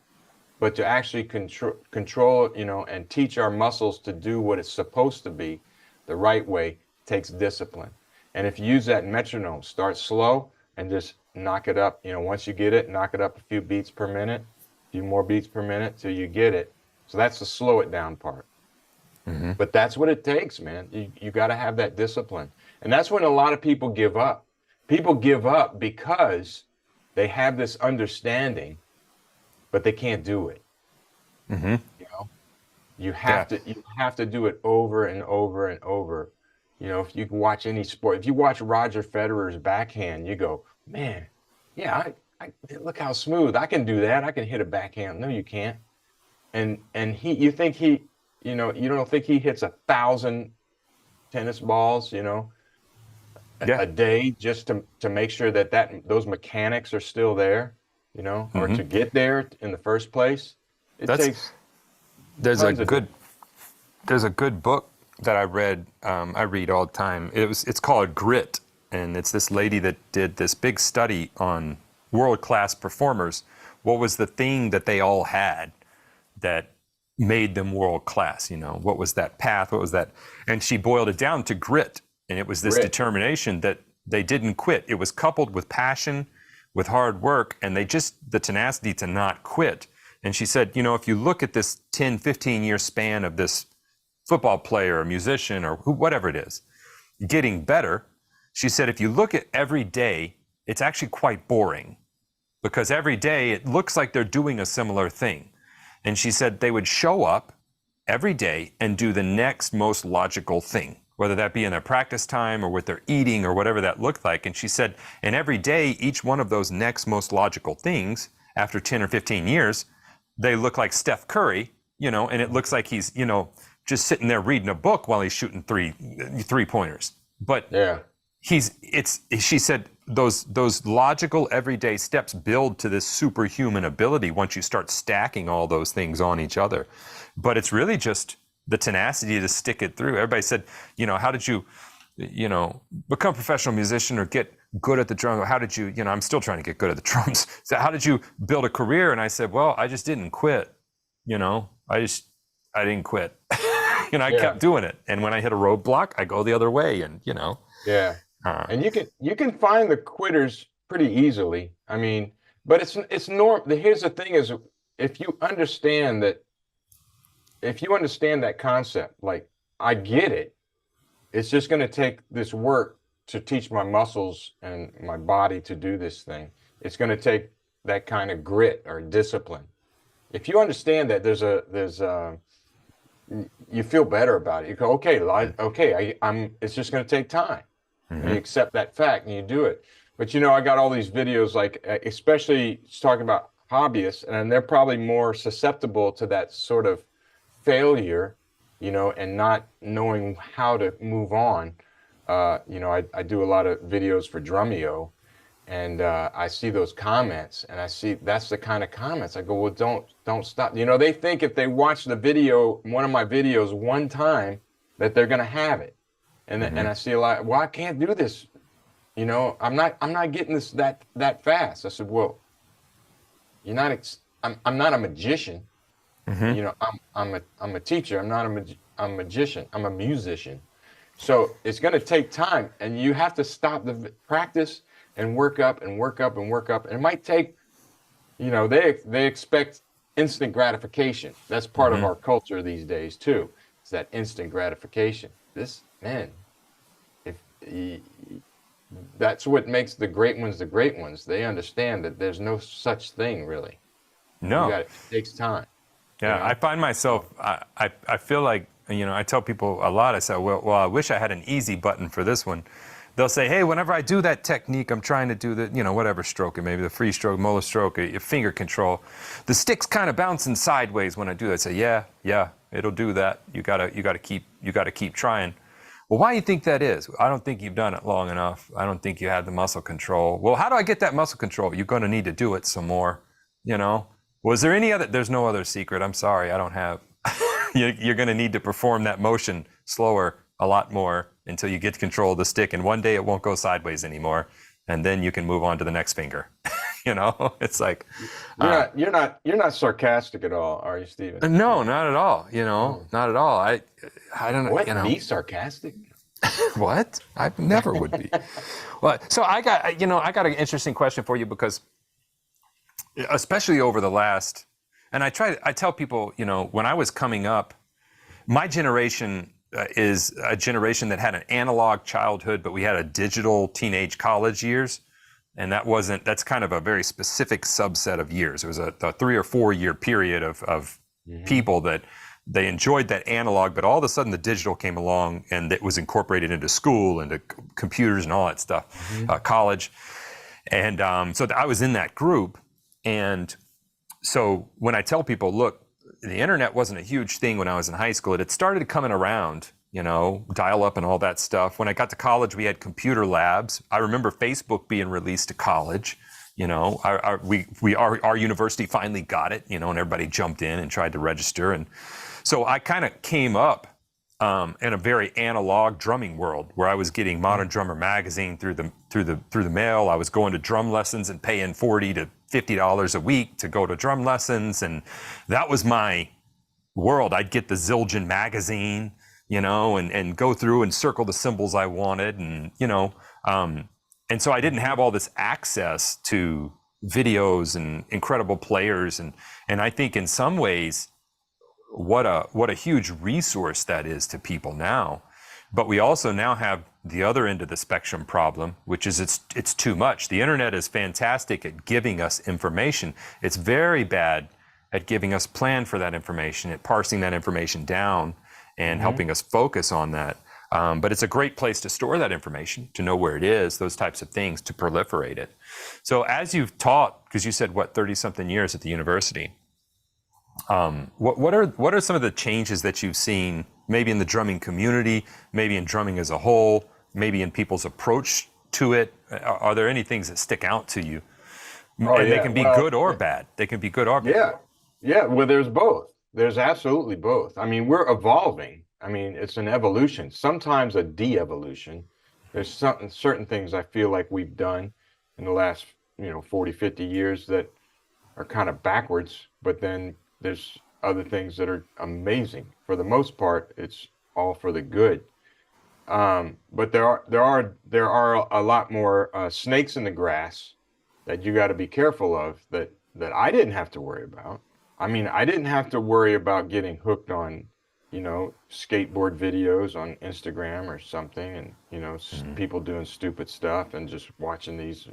But to actually control, you know, and teach our muscles to do what it's supposed to be the right way takes discipline. And if you use that metronome, start slow and just knock it up. You know, once you get it, knock it up a few beats per minute, a few more beats per minute till you get it. So that's the slow it down part. But that's what it takes, man. You got to have that discipline. And that's when a lot of people give up. People give up because they have this understanding, but they can't do it. You know, you have to do it over and over and over. You know, if you can watch any sport, if you watch Roger Federer's backhand, you go, man, yeah, I look how smooth. I can do that. I can hit a backhand. No, you can't. And you think he, you know, you don't think he hits 1,000 tennis balls, you know, a day just to make sure that those mechanics are still there, you know, or to get there in the first place. There's a good book that I read. I read all the time. It's called Grit, and it's this lady that did this big study on world-class performers. What was the thing that they all had that made them world-class? You know, what was that path? What was that? And she boiled it down to grit. And it was this determination that they didn't quit. It was coupled with passion, with hard work, and the tenacity to not quit. And she said, you know, if you look at this 10, 15-year span of this football player or musician or whatever it is, getting better, she said, if you look at every day, it's actually quite boring, because every day it looks like they're doing a similar thing. And she said they would show up every day and do the next most logical thing, whether that be in their practice time or what they're eating or whatever that looked like. And she said, and every day, each one of those next most logical things, after 10 or 15 years, they look like Steph Curry, you know, and it looks like he's, you know, just sitting there reading a book while he's shooting three pointers. But Yeah. she said those logical everyday steps build to this superhuman ability once you start stacking all those things on each other. But it's really just the tenacity to stick it through. Everybody said, you know, how did you, you know, become a professional musician or get good at the drum? How did you, you know, I'm still trying to get good at the drums. So how did you build a career? And I said, well, I just didn't quit. You know, I didn't quit. You know, I kept doing it. And when I hit a roadblock, I go the other way. And, you know. Yeah. And you can find the quitters pretty easily. I mean, but it's normal. Here's the thing is, if you understand that concept, like, I get it. It's just going to take this work to teach my muscles and my body to do this thing. It's going to take that kind of grit or discipline. If you understand that you feel better about it. You go, okay, it's just going to take time. And you accept that fact and you do it. But, you know, I got all these videos, like, especially talking about hobbyists, and they're probably more susceptible to that sort of failure, you know, and not knowing how to move on. You know, I do a lot of videos for Drumeo, and I see those comments, and I see that's the kind of comments. I go, well, don't stop. You know, they think if they watch the video, one of my videos one time, that they're going to have it. And and I see a lot, well, I can't do this. You know, I'm not getting this that fast. I said, well, I'm not a magician. You know, I'm a teacher. I'm not a magician. I'm a musician. So it's going to take time, and you have to stop the practice and work up and work up and work up. And it might take, you know, they expect instant gratification. That's part of our culture these days too. It's that instant gratification. This, man, that's what makes the great ones the great ones. They understand that there's no such thing really. No, it takes time. Yeah, you know? I find myself, I feel like, you know, I tell people a lot, I say, well, I wish I had an easy button for this one. They'll say, hey, whenever I do that technique, I'm trying to do the, you know, whatever stroke, maybe the free stroke, molar stroke, or your finger control. The stick's kind of bouncing sideways when I do that. I say, yeah, it'll do that. You gotta keep trying. Well, why do you think that is? I don't think you've done it long enough. I don't think you had the muscle control. Well, how do I get that muscle control? You're going to need to do it some more, you know? Was there any other, there's no other secret. I'm sorry, I don't have. You're going to need to perform that motion slower, a lot more, until you get control of the stick. And one day it won't go sideways anymore. And then you can move on to the next finger. You know, it's like you're not sarcastic at all, are you, Stephen? No, not at all. You know, not at all. I don't know. What? You know, Be sarcastic? What? I never would be. Well, so I got an interesting question for you, because especially over the last, and I tell people, you know, when I was coming up, my generation is a generation that had an analog childhood, but we had a digital teenage college years. And that's kind of a very specific subset of years. It was a 3 or 4 year period of people that they enjoyed that analog, but all of a sudden the digital came along and it was incorporated into school, into computers and all that stuff, college. And so I was in that group. And so when I tell people, look, the internet wasn't a huge thing when I was in high school. It had started coming around, you know, dial up and all that stuff. When I got to college, we had computer labs. I remember Facebook being released to college. You know, our university finally got it, you know, and everybody jumped in and tried to register. And so I kind of came up in a very analog drumming world, where I was getting Modern Drummer magazine through the mail. I was going to drum lessons and paying $40 to $50 a week to go to drum lessons, and that was my world. I'd get the Zildjian magazine, you know, and go through and circle the cymbals I wanted, and you know, and so I didn't have all this access to videos and incredible players, and I think in some ways, what a huge resource that is to people now. But we also now have the other end of the spectrum problem, which is it's too much. The internet is fantastic at giving us information. It's very bad at giving us plan for that information, at parsing that information down and helping us focus on that. But it's a great place to store that information, to know where it is, those types of things, to proliferate it. So as you've taught, because you said, 30-something years at the university, what are some of the changes that you've seen, maybe in the drumming community, maybe in drumming as a whole, maybe in people's approach to it? Are there any things that stick out to you? And they can be good or bad. They can be good or bad. Yeah. Well, there's both. There's absolutely both. I mean, we're evolving. I mean, it's an evolution, sometimes a de-evolution. There's certain things I feel like we've done in the last, 40, 50 years that are kind of backwards, but then there's other things that are amazing. For the most part, it's all for the good. But there are a lot more snakes in the grass that you got to be careful of that I didn't have to worry about. I mean, I didn't have to worry about getting hooked on, skateboard videos on Instagram or something, and, people doing stupid stuff and just watching these,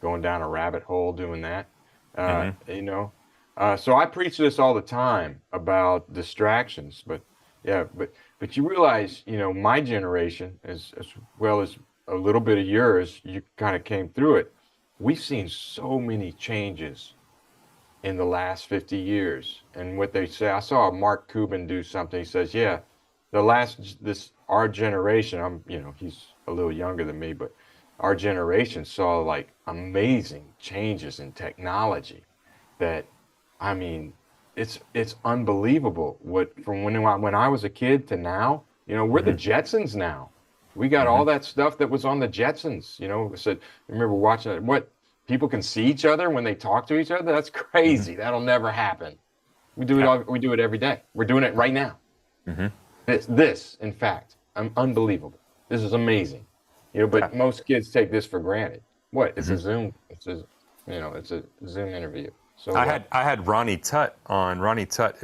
going down a rabbit hole doing that, so I preach this all the time about distractions, but you realize, my generation, as well as a little bit of yours, you kind of came through it. We've seen so many changes in the last 50 years. And what they say, I saw Mark Cuban do something. He says, our generation, he's a little younger than me, but our generation saw like amazing changes in technology that, I mean, it's unbelievable from when I was a kid to now. We're the Jetsons now. We got all that stuff that was on the Jetsons. I remember watching it. What, people can see each other when they talk to each other? That's crazy. That'll never happen. We do it. We do it every day. We're doing it right now. This, in fact, unbelievable. This is amazing. But most kids take this for granted. What? It's a Zoom. It's a Zoom interview. So I had Ronnie Tutt on. Ronnie Tutt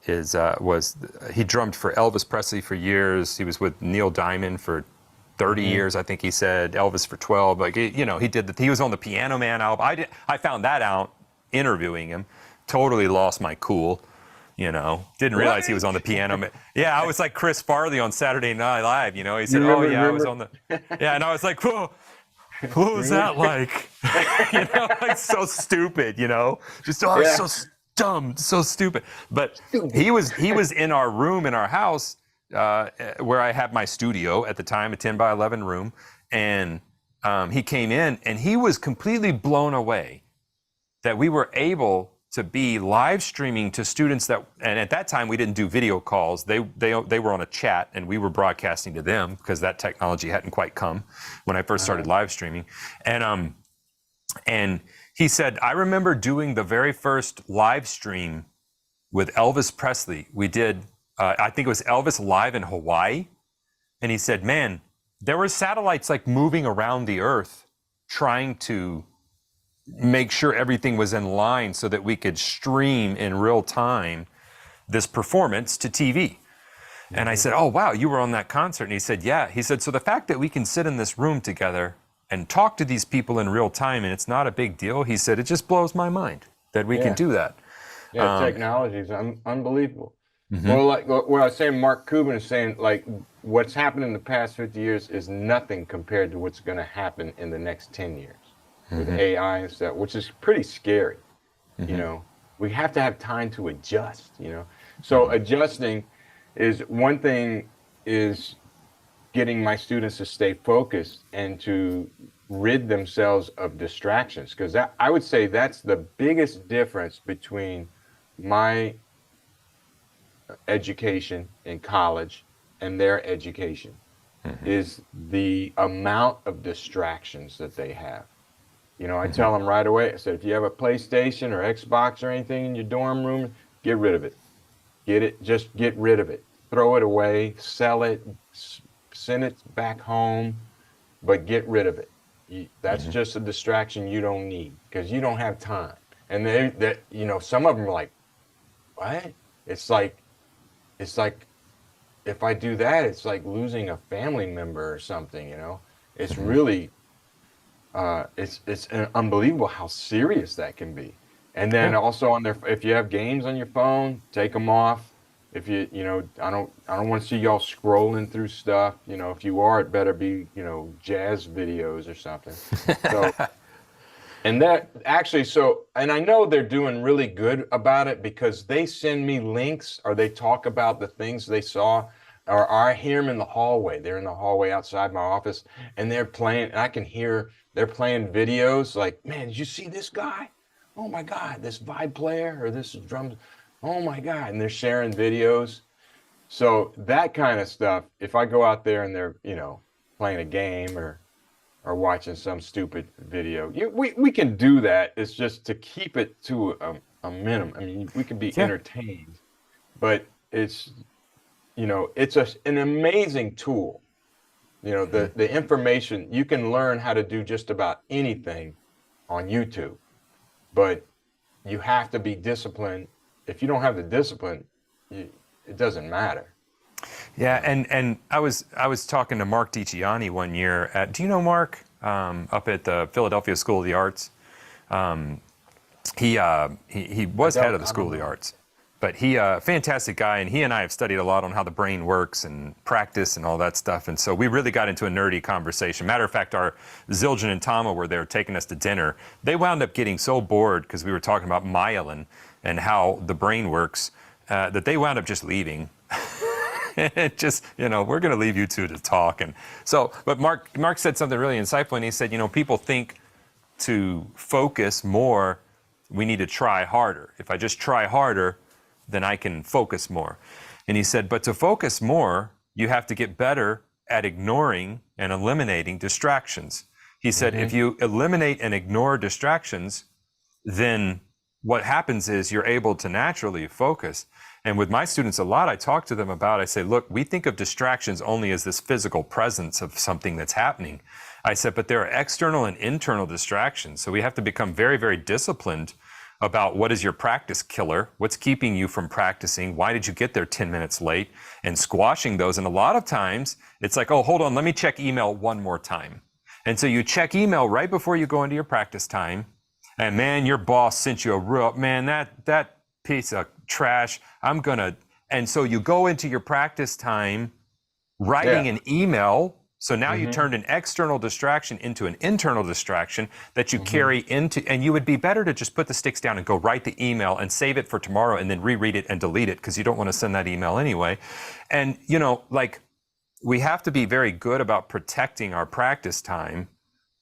he drummed for Elvis Presley for years. He was with Neil Diamond for 30 years, I think he said. Elvis for 12. Like, he was on the Piano Man album. I found that out interviewing him. Totally lost my cool. Didn't realize he was on the Piano Man. Yeah, I was like Chris Farley on Saturday Night Live. He said, I was on the. Yeah, and I was like, whoa. What was that like? Like so stupid, just so dumb, so stupid. But he was in our room in our house where I had my studio at the time, a 10 by 11 room, and he came in and he was completely blown away that we were able to be live streaming to students and at that time we didn't do video calls. They were on a chat and we were broadcasting to them because that technology hadn't quite come when I first started live streaming. And he said, I remember doing the very first live stream with Elvis Presley. We did, I think it was Elvis live in Hawaii. And he said, man, there were satellites like moving around the earth trying to make sure everything was in line so that we could stream in real time this performance to TV. And I said, oh, wow, you were on that concert. And he said, yeah. He said, so the fact that we can sit in this room together and talk to these people in real time and it's not a big deal, he said, it just blows my mind that we can do that. Yeah, technology is unbelievable. Well, like what I was saying, Mark Cuban is saying, like, what's happened in the past 50 years is nothing compared to what's going to happen in the next 10 years. With AI and stuff, which is pretty scary. We have to have time to adjust, So adjusting is one thing, is getting my students to stay focused and to rid themselves of distractions. Because I would say that's the biggest difference between my education in college and their education is the amount of distractions that they have. I tell them right away, I said, if you have a PlayStation or Xbox or anything in your dorm room, get rid of it. Just get rid of it. Throw it away, sell it, send it back home, but get rid of it. That's just a distraction you don't need because you don't have time. And some of them are like, what? It's like, if I do that, it's like losing a family member or something, It's really, it's unbelievable how serious that can be. And then also on if you have games on your phone, take them off. If I don't want to see y'all scrolling through stuff. If you are, it better be, jazz videos or something. So, and that actually, and I know they're doing really good about it because they send me links or they talk about the things they saw, or I hear them in the hallway. They're in the hallway outside my office and they're playing, and I can hear they're playing videos like, man, did you see this guy? Oh my God, this vibe player or this drums. Oh my God. And they're sharing videos. So that kind of stuff, if I go out there and they're, playing a game or watching some stupid video, we can do that. It's just to keep it to a minimum. I mean, we can be entertained, but it's, it's an amazing tool. The information, you can learn how to do just about anything on YouTube, but you have to be disciplined. If you don't have the discipline, it doesn't matter. Yeah, and I was talking to Mark DiCiani one year at, do you know Mark? Up at the Philadelphia School of the Arts. He was head of the School of the Arts, but he fantastic guy, and he and I have studied a lot on how the brain works and practice and all that stuff, and so we really got into a nerdy conversation. Matter of fact, our Zildjian and Tama were there taking us to dinner. They wound up getting so bored because we were talking about myelin and how the brain works that they wound up just leaving. It just, we're going to leave you two to talk. And so, but Mark said something really insightful, and he said, people think to focus more, we need to try harder. If I just try harder, then I can focus more. And he said, but to focus more, you have to get better at ignoring and eliminating distractions. He said, if you eliminate and ignore distractions, then what happens is you're able to naturally focus. And with my students a lot, I talk to them about, I say, look, we think of distractions only as this physical presence of something that's happening. I said, but there are external and internal distractions. So we have to become very, very disciplined about what is your practice killer, what's keeping you from practicing, why did you get there 10 minutes late, and squashing those. And a lot of times it's like, oh, hold on, let me check email one more time. And so you check email right before you go into your practice time. And man, your boss sent you a real, man, that piece of trash, and so you go into your practice time writing an email. So now you turned an external distraction into an internal distraction that you carry into, and you would be better to just put the sticks down and go write the email and save it for tomorrow and then reread it and delete it because you don't want to send that email anyway. And, we have to be very good about protecting our practice time.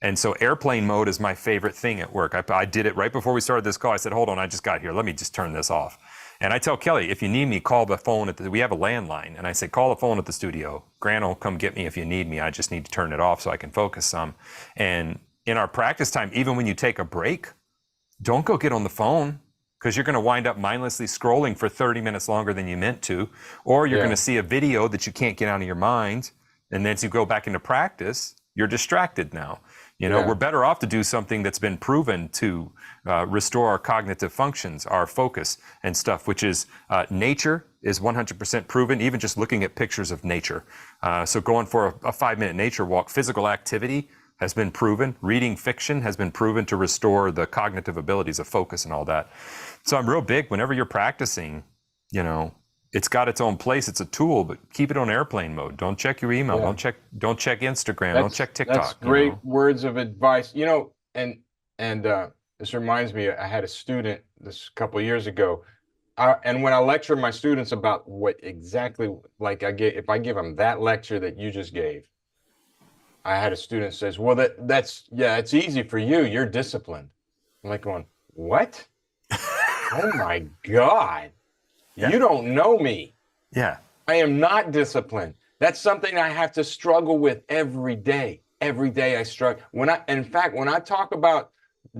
And so airplane mode is my favorite thing at work. I did it right before we started this call. I said, hold on, I just got here. Let me just turn this off. And I tell Kelly, if you need me, call the phone we have a landline. And I say, call the phone at the studio. Grant will come get me if you need me. I just need to turn it off so I can focus some. And in our practice time, even when you take a break, don't go get on the phone because you're going to wind up mindlessly scrolling for 30 minutes longer than you meant to. Or you're going to see a video that you can't get out of your mind. And then as you go back into practice, you're distracted now. We're better off to do something that's been proven to restore our cognitive functions, our focus and stuff, which is nature is 100% proven, even just looking at pictures of nature. So going for a 5-minute nature walk, physical activity has been proven. Reading fiction has been proven to restore the cognitive abilities of focus and all that. So I'm real big whenever you're practicing, it's got its own place. It's a tool, but keep it on airplane mode. Don't check your email. Yeah. Don't check Instagram. Don't check TikTok. That's great words of advice. And this reminds me, I had a student this couple of years ago, and when I lecture my students about what exactly, like if I give them that lecture that you just gave, I had a student says, well, it's easy for you. You're disciplined. I'm like going, what? Oh my God. Yeah. You don't know me. Yeah. I am not disciplined. That's something I have to struggle with every day. Every day I struggle. When I talk about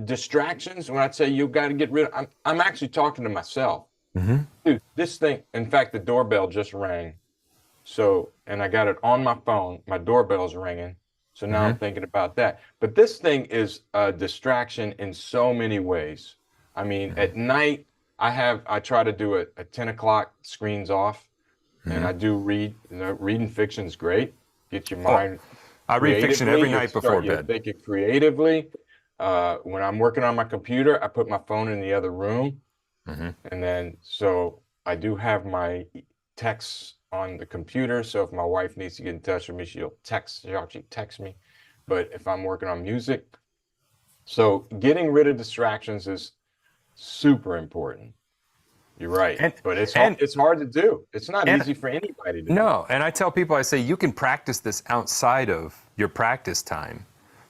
distractions, when I say you got to get rid of, I'm actually talking to myself. Dude, this thing, in fact, the doorbell just rang. So, and I got it on my phone. My doorbell's ringing. So now I'm thinking about that. But this thing is a distraction in so many ways. I mean, at night, I try to do it at 10 o'clock, screens off, and I do read. Reading fiction is great. Get your mind. I read fiction every night before bed. Thinking creatively. when I'm working on my computer, I put my phone in the other room. And then, so I do have my texts on the computer. So if my wife needs to get in touch with me, she'll actually text me. But if I'm working on music, so getting rid of distractions is super important. You're right. But it's hard to do. It's not easy for anybody to do. No, and I tell people, I say, you can practice this outside of your practice time.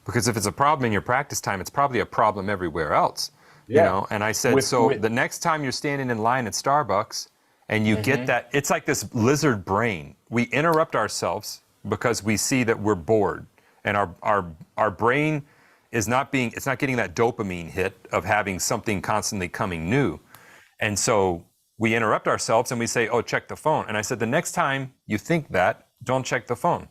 Because if it's a problem in your practice time, it's probably a problem everywhere else. You know, and I said, the next time you're standing in line at Starbucks and you get that, it's like this lizard brain. We interrupt ourselves because we see that we're bored, and our brain is not getting that dopamine hit of having something constantly coming new. And so we interrupt ourselves and we say, oh, check the phone. And I said, the next time you think that, don't check the phone.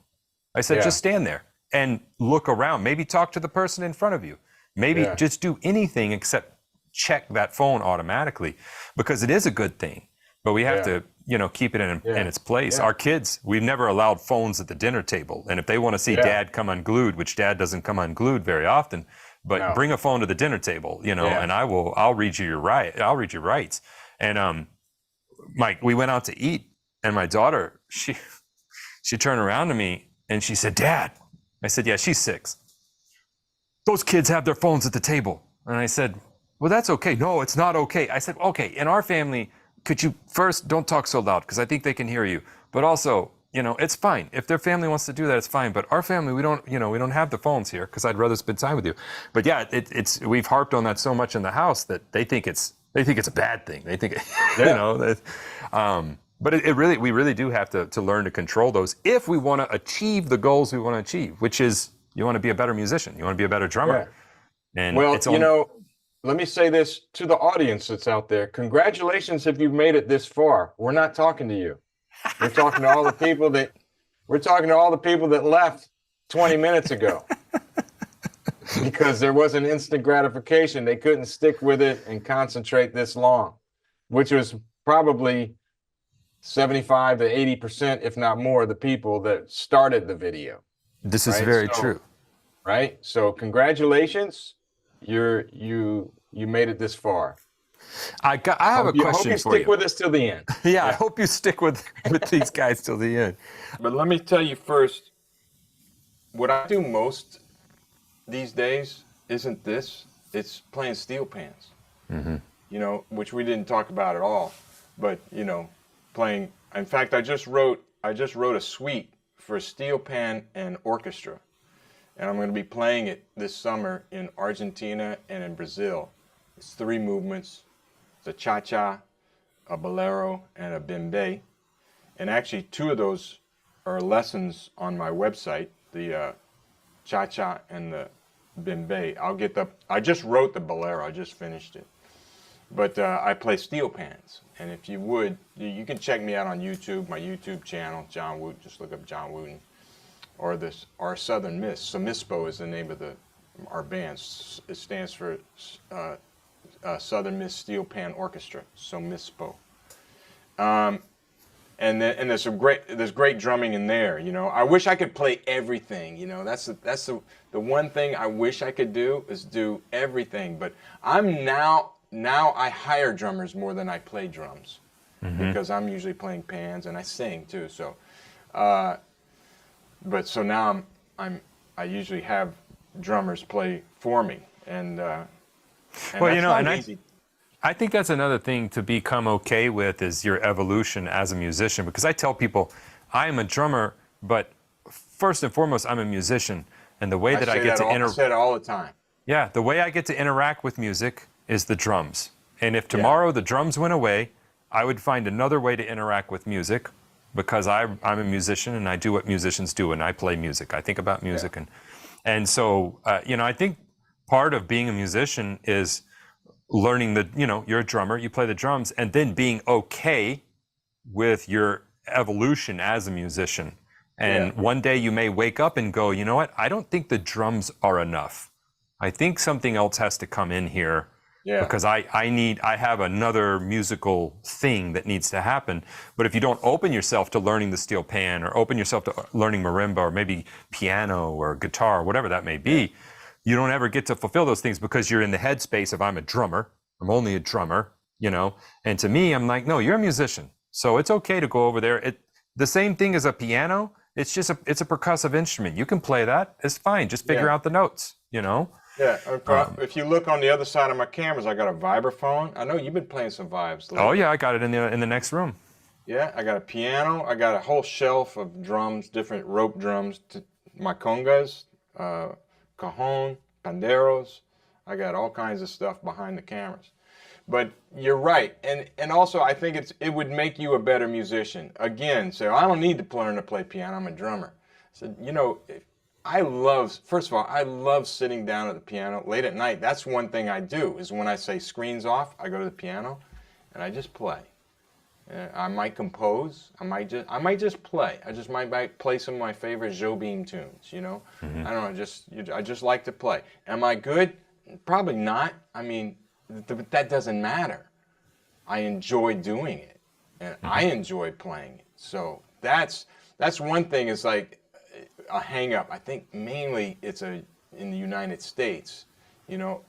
I said, just stand there and look around. Maybe talk to the person in front of you. Maybe just do anything except check that phone automatically, because it is a good thing, but we have to, you know, keep it in its place. Our kids, we've never allowed phones at the dinner table. And if they want to see dad come unglued, which dad doesn't come unglued very often, but bring a phone to the dinner table, you know, and I'll read you your rights. And, Mike, we went out to eat, and my daughter, she turned around to me and she said, Dad. I said, yeah, she's 6. Those kids have their phones at the table. And I said, well, that's okay. No, it's not okay. I said, okay, in our family, could you first don't talk so loud, because I think they can hear you. But also, you know, it's fine. If their family wants to do that, it's fine. But our family, we don't have the phones here, because I'd rather spend time with you. But yeah, it's we've harped on that so much in the house that they think it's a bad thing. They think, you know, but we really do have to learn to control those if we want to achieve the goals we want to achieve, which is you want to be a better musician, you want to be a better drummer. And well, let me say this to the audience that's out there. Congratulations if you've made it this far. We're not talking to you. We're talking to all the people that left 20 minutes ago because there wasn't instant gratification. They couldn't stick with it and concentrate this long, which was probably 75 to 80%, if not more, of the people that started the video. This is very true. Right? So congratulations. You made it this far. I have a question for you. I hope you stick with us till the end. I hope you stick with these guys till the end. But let me tell you first, what I do most these days isn't this. It's playing steel pans. You know, which we didn't talk about at all. But, you know, playing. In fact, I just wrote a suite for steel pan and orchestra. And I'm going to be playing it this summer in Argentina and in Brazil. It's 3 movements. It's a cha-cha, a bolero, and a bembe. And actually 2 of those are lessons on my website, the cha-cha and the bembe. I just wrote the bolero, I just finished it. But I play steel pans. And if you would, you can check me out on YouTube, my YouTube channel, John Wooton, just look up John Wooton. Or Southern Miss. So MISPO is the name of our band. It stands for Southern Miss Steel Pan Orchestra. So MISPO. And there's great drumming in there. You know, I wish I could play everything. You know, that's the one thing I wish I could do is do everything. But I'm now I hire drummers more than I play drums because I'm usually playing pans and I sing too. So. But so now I usually have drummers play for me, and well, you know, and I think that's another thing to become okay with is your evolution as a musician, because I tell people I am a drummer, but first and foremost I'm a musician, and the way that I get to I say it all the time. Yeah, the way I get to interact with music is the drums, and if tomorrow the drums went away, I would find another way to interact with music. Because I'm a musician and I do what musicians do and I play music. I think about music and so you know, I think part of being a musician is learning you're a drummer, you play the drums, and then being okay with your evolution as a musician. And one day you may wake up and go, you know what? I don't think the drums are enough. I think something else has to come in here. Because I have another musical thing that needs to happen. But if you don't open yourself to learning the steel pan or open yourself to learning marimba or maybe piano or guitar, whatever that may be, you don't ever get to fulfill those things because you're in the headspace of I'm a drummer. I'm only a drummer, you know? And to me, I'm like, no, you're a musician. So it's okay to go over there. The same thing as a piano. It's just it's a percussive instrument. You can play that. It's fine. Just figure out the notes, you know? Yeah. If you look on the other side of my cameras, I got a vibraphone. I know you've been playing some vibes lately. Oh yeah, I got it in the next room. Yeah, I got a piano. I got a whole shelf of drums, different rope drums, my congas, cajon, panderos. I got all kinds of stuff behind the cameras. But you're right, and also I think it would make you a better musician. Again, so I don't need to learn to play piano. I'm a drummer. So you know, first of all, I love sitting down at the piano late at night. That's one thing I do. Is when I say screens off, I go to the piano, and I just play. I might compose. I might just play. I just might play some of my favorite Jobim tunes. You know, I don't know. I just like to play. Am I good? Probably not. I mean, that doesn't matter. I enjoy doing it, and I enjoy playing it. So that's one thing. Is like a hang up. I think mainly it's in the United States. You know,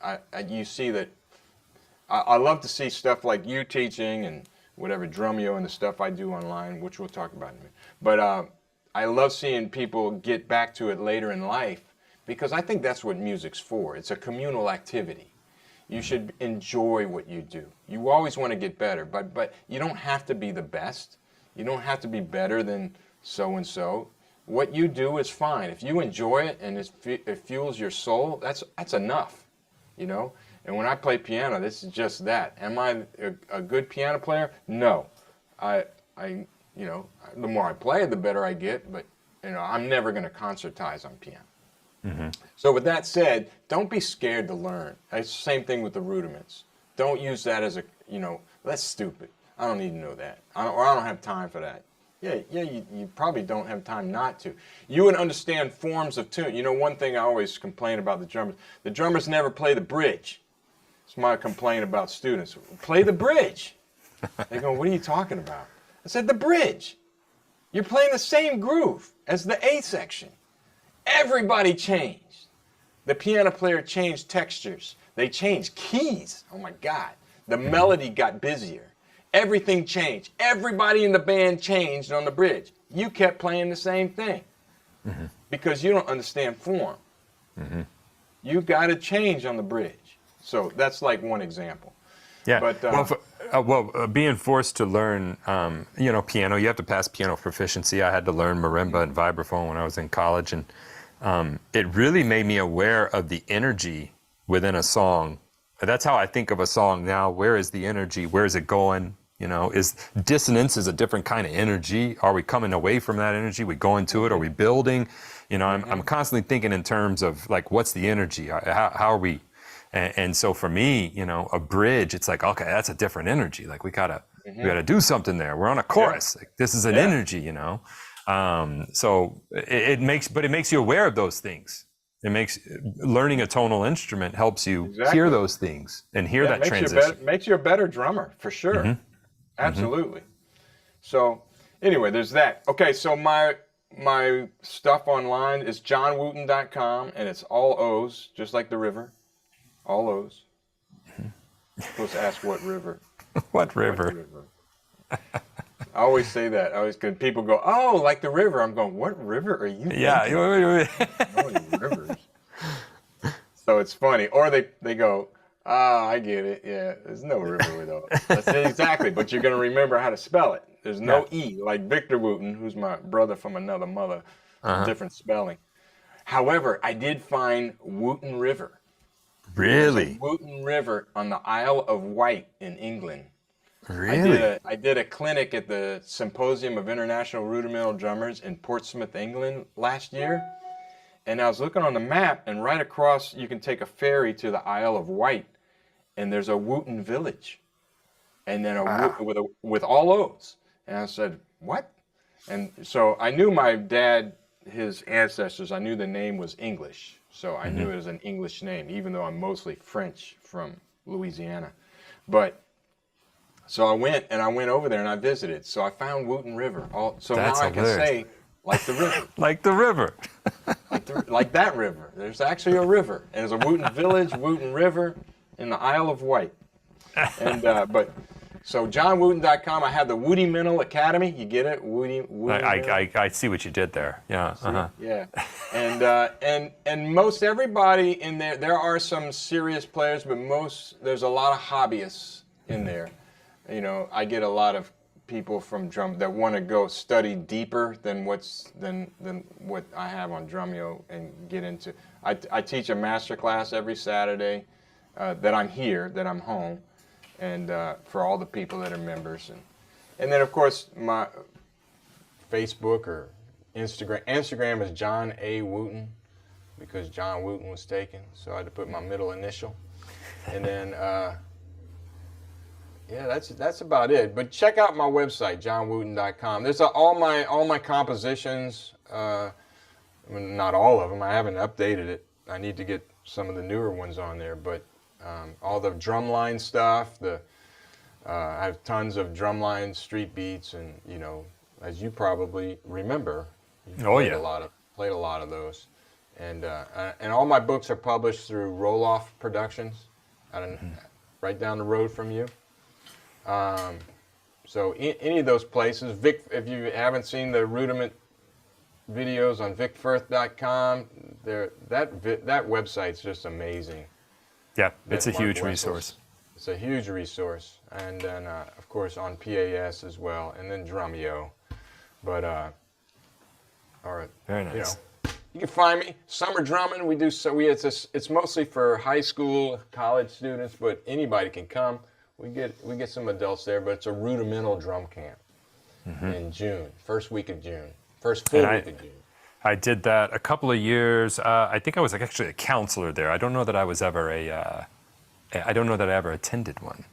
you see that. I love to see stuff like you teaching and whatever Drumeo and the stuff I do online, which we'll talk about in a minute. But I love seeing people get back to it later in life because I think that's what music's for. It's a communal activity. You should enjoy what you do. You always want to get better, but you don't have to be the best. You don't have to be better than so-and-so. What you do is fine. If you enjoy it and it fuels your soul, that's enough, you know? And when I play piano, this is just that. Am I a good piano player? No. You know, the more I play, the better I get. But you know, I'm never going to concertize on piano. So with that said, don't be scared to learn. It's the same thing with the rudiments. Don't use that as that's stupid. I don't need to know that. I don't have time for that. Yeah, you probably don't have time not to. You would understand forms of tune. You know, one thing I always complain about the drummers never play the bridge. It's my complaint about students. Play the bridge. They go, what are you talking about? I said, the bridge. You're playing the same groove as the A section. Everybody changed. The piano player changed textures. They changed keys. Oh my God. The melody got busier. Everything changed. Everybody in the band changed on the bridge. You kept playing the same thing because you don't understand form. You got to change on the bridge. So that's like one example. Yeah. But being forced to learn, you know, piano, you have to pass piano proficiency. I had to learn marimba and vibraphone when I was in college, and it really made me aware of the energy within a song. That's how I think of a song now. Where is the energy? Where is it going? You know, dissonance is a different kind of energy. Are we coming away from that energy? We going to it? Are we building? You know, I'm constantly thinking in terms of like, what's the energy? How are we? And so for me, you know, a bridge, it's like, okay, that's a different energy. Like we gotta do something there. We're on a chorus. Like, this is an energy, you know. So it makes you aware of those things. It makes learning a tonal instrument helps you hear those things and hear that transition. Makes you a better drummer for sure. Absolutely. So anyway, there's that. Okay, so my stuff online is johnwooton.com, and it's all O's, just like the river. All O's. Supposed to ask what river. What river? I always say that. Cause people go, oh, like the river. I'm going, what river are you thinking? Yeah. I don't know any rivers. So it's funny. Or they go, I get it. Yeah, there's no river with O. That's it exactly. But you're going to remember how to spell it. There's no E, like Victor Wooton, who's my brother from another mother, different spelling. However, I did find Wooton River. Really? Wooton River on the Isle of Wight in England. Really? I did a clinic at the Symposium of International Rudimental Drummers in Portsmouth, England last year. And I was looking on the map, and right across, you can take a ferry to the Isle of Wight, and there's a Wooton village. And then with all O's. And I said, what? And so I knew my dad, his ancestors, I knew the name was English. So I knew it was an English name, even though I'm mostly French from Louisiana. But so I went over there and I visited. So I found Wooton River. So That's now I can hilarious. say, like the river. Like the river. Like like that river. There's actually a river, and there's a Wooton village, Wooton River, in the Isle of Wight. And so johnwooton.com. I have the Rudimental Academy. You get it? I see what you did there. Yeah. Uh-huh. Yeah. And most everybody in there. There are some serious players, but there's a lot of hobbyists in there. You know, I get a lot of people from drum that want to go study deeper than what I have on Drumeo and get into. I teach a master class every Saturday that I'm here, that I'm home, and for all the people that are members, and then of course my Facebook or Instagram. Instagram is John A. Wooton, because John Wooton was taken, so I had to put my middle initial, and then. Yeah, that's about it. But check out my website, johnwooton.com. There's all my compositions. I mean, not all of them. I haven't updated it. I need to get some of the newer ones on there. But all the drumline stuff. I have tons of drumline street beats, and you know, as you probably remember, played a lot of those. And all my books are published through Roll-Off Productions, right down the road from you. So any of those places, Vic, if you haven't seen the rudiment videos on vicfirth.com, that website's just amazing. Yeah, it's a huge resource. It's a huge resource, and then of course on PAS as well, and then Drumeo. But all right, very nice. You know, you can find me Summer Drumming. It's mostly for high school, college students, but anybody can come. We get some adults there, but it's a rudimental drum camp in June, first week of June, first full week of June. I did that a couple of years. I think I was actually a counselor there. I don't know that I was ever I don't know that I ever attended one.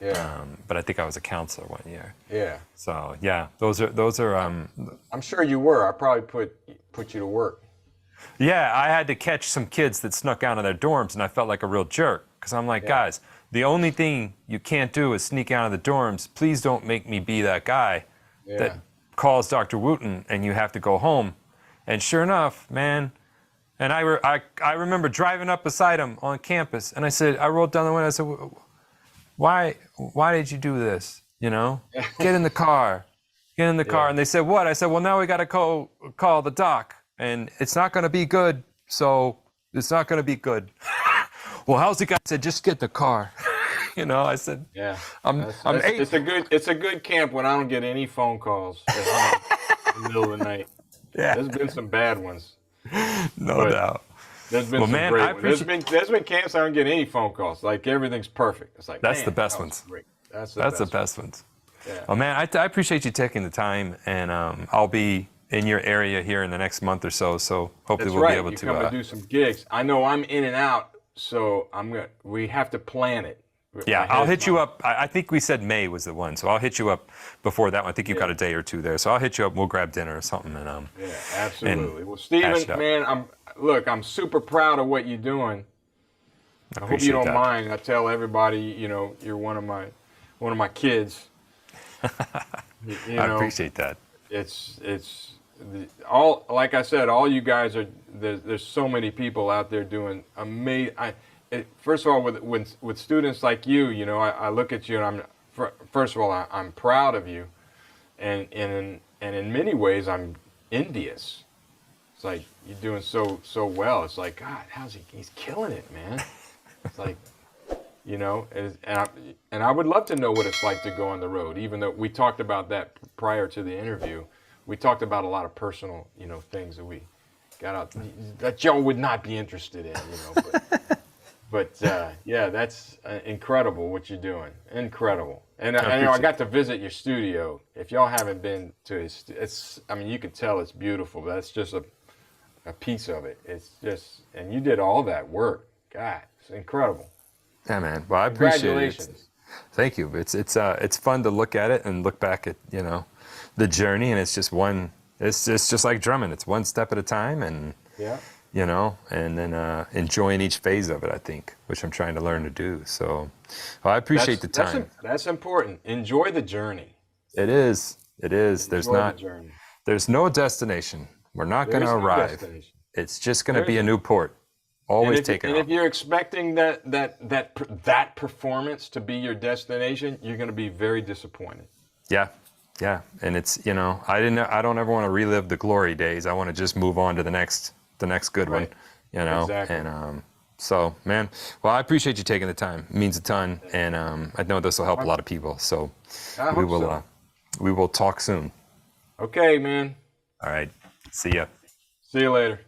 Yeah. But I think I was a counselor one year. Yeah. So yeah, those are. I'm sure you were. I probably put you to work. Yeah, I had to catch some kids that snuck out of their dorms, and I felt like a real jerk because I'm like, guys, the only thing you can't do is sneak out of the dorms. Please don't make me be that guy that calls Dr. Wooton and you have to go home. And sure enough, man, and I remember driving up beside him on campus, and I rolled down the window. I said, why did you do this? You know, get in the car. And they said, what? I said, well, now we got to call the doc, and it's not going to be good. So it's not going to be good. Well, how's the guy? I said, just get the car. You know, I said, yeah. It's a good camp when I don't get any phone calls at home in the middle of the night. Yeah. There's been some bad ones. No doubt. There's been some great ones. There's been camps I don't get any phone calls. Like everything's perfect. It's like that's the best ones. Great. That's the best ones. Yeah. Oh man, I appreciate you taking the time, and I'll be in your area here in the next month or so. So hopefully we'll be able to come and do some gigs. I know I'm in and out, so we have to plan it. Yeah, I'll hit you up. I think we said May was the one, so I'll hit you up before that one. I think you've got a day or two there, so I'll hit you up. We'll grab dinner or something, and yeah, absolutely. Well, Stephen, man, I'm super proud of what you're doing. I hope you don't mind. I tell everybody, you know, you're one of my kids. I appreciate that. It's all, like I said, all you guys are. There's so many people out there doing amazing. First of all, with students like you know, I look at you and first of all, I'm proud of you, and in many ways I'm envious. It's like you're doing so well. It's like, God, he's killing it, man. It's like, you know, and I would love to know what it's like to go on the road. Even though we talked about that prior to the interview, we talked about a lot of personal, you know, things that we got out that Joe would not be interested in, you know, but yeah, that's incredible what you're doing. Incredible. And I got to visit your studio. If y'all haven't been to his, you can tell it's beautiful. But that's just a piece of it. It's just, and you did all that work. God, it's incredible. Yeah, man. Well, I appreciate it. Congratulations. Thank you. It's fun to look at it and look back at, you know, the journey, and it's just like drumming. It's one step at a time, and you know, and then enjoying each phase of it, I think, which I'm trying to learn to do. So I appreciate the time. That's important. Enjoy the journey. It is. There's no destination. We're not going to arrive. It's just going to be a new port. Always take it And off. if you're expecting that performance to be your destination, you're going to be very disappointed. Yeah. Yeah. And it's, you know, I don't ever want to relive the glory days. I want to just move on to the next good one, you know? Exactly. And, so, man, well, I appreciate you taking the time. It means a ton. And, I know this will help a lot of people. So we will talk soon. Okay, man. All right. See ya. See you later.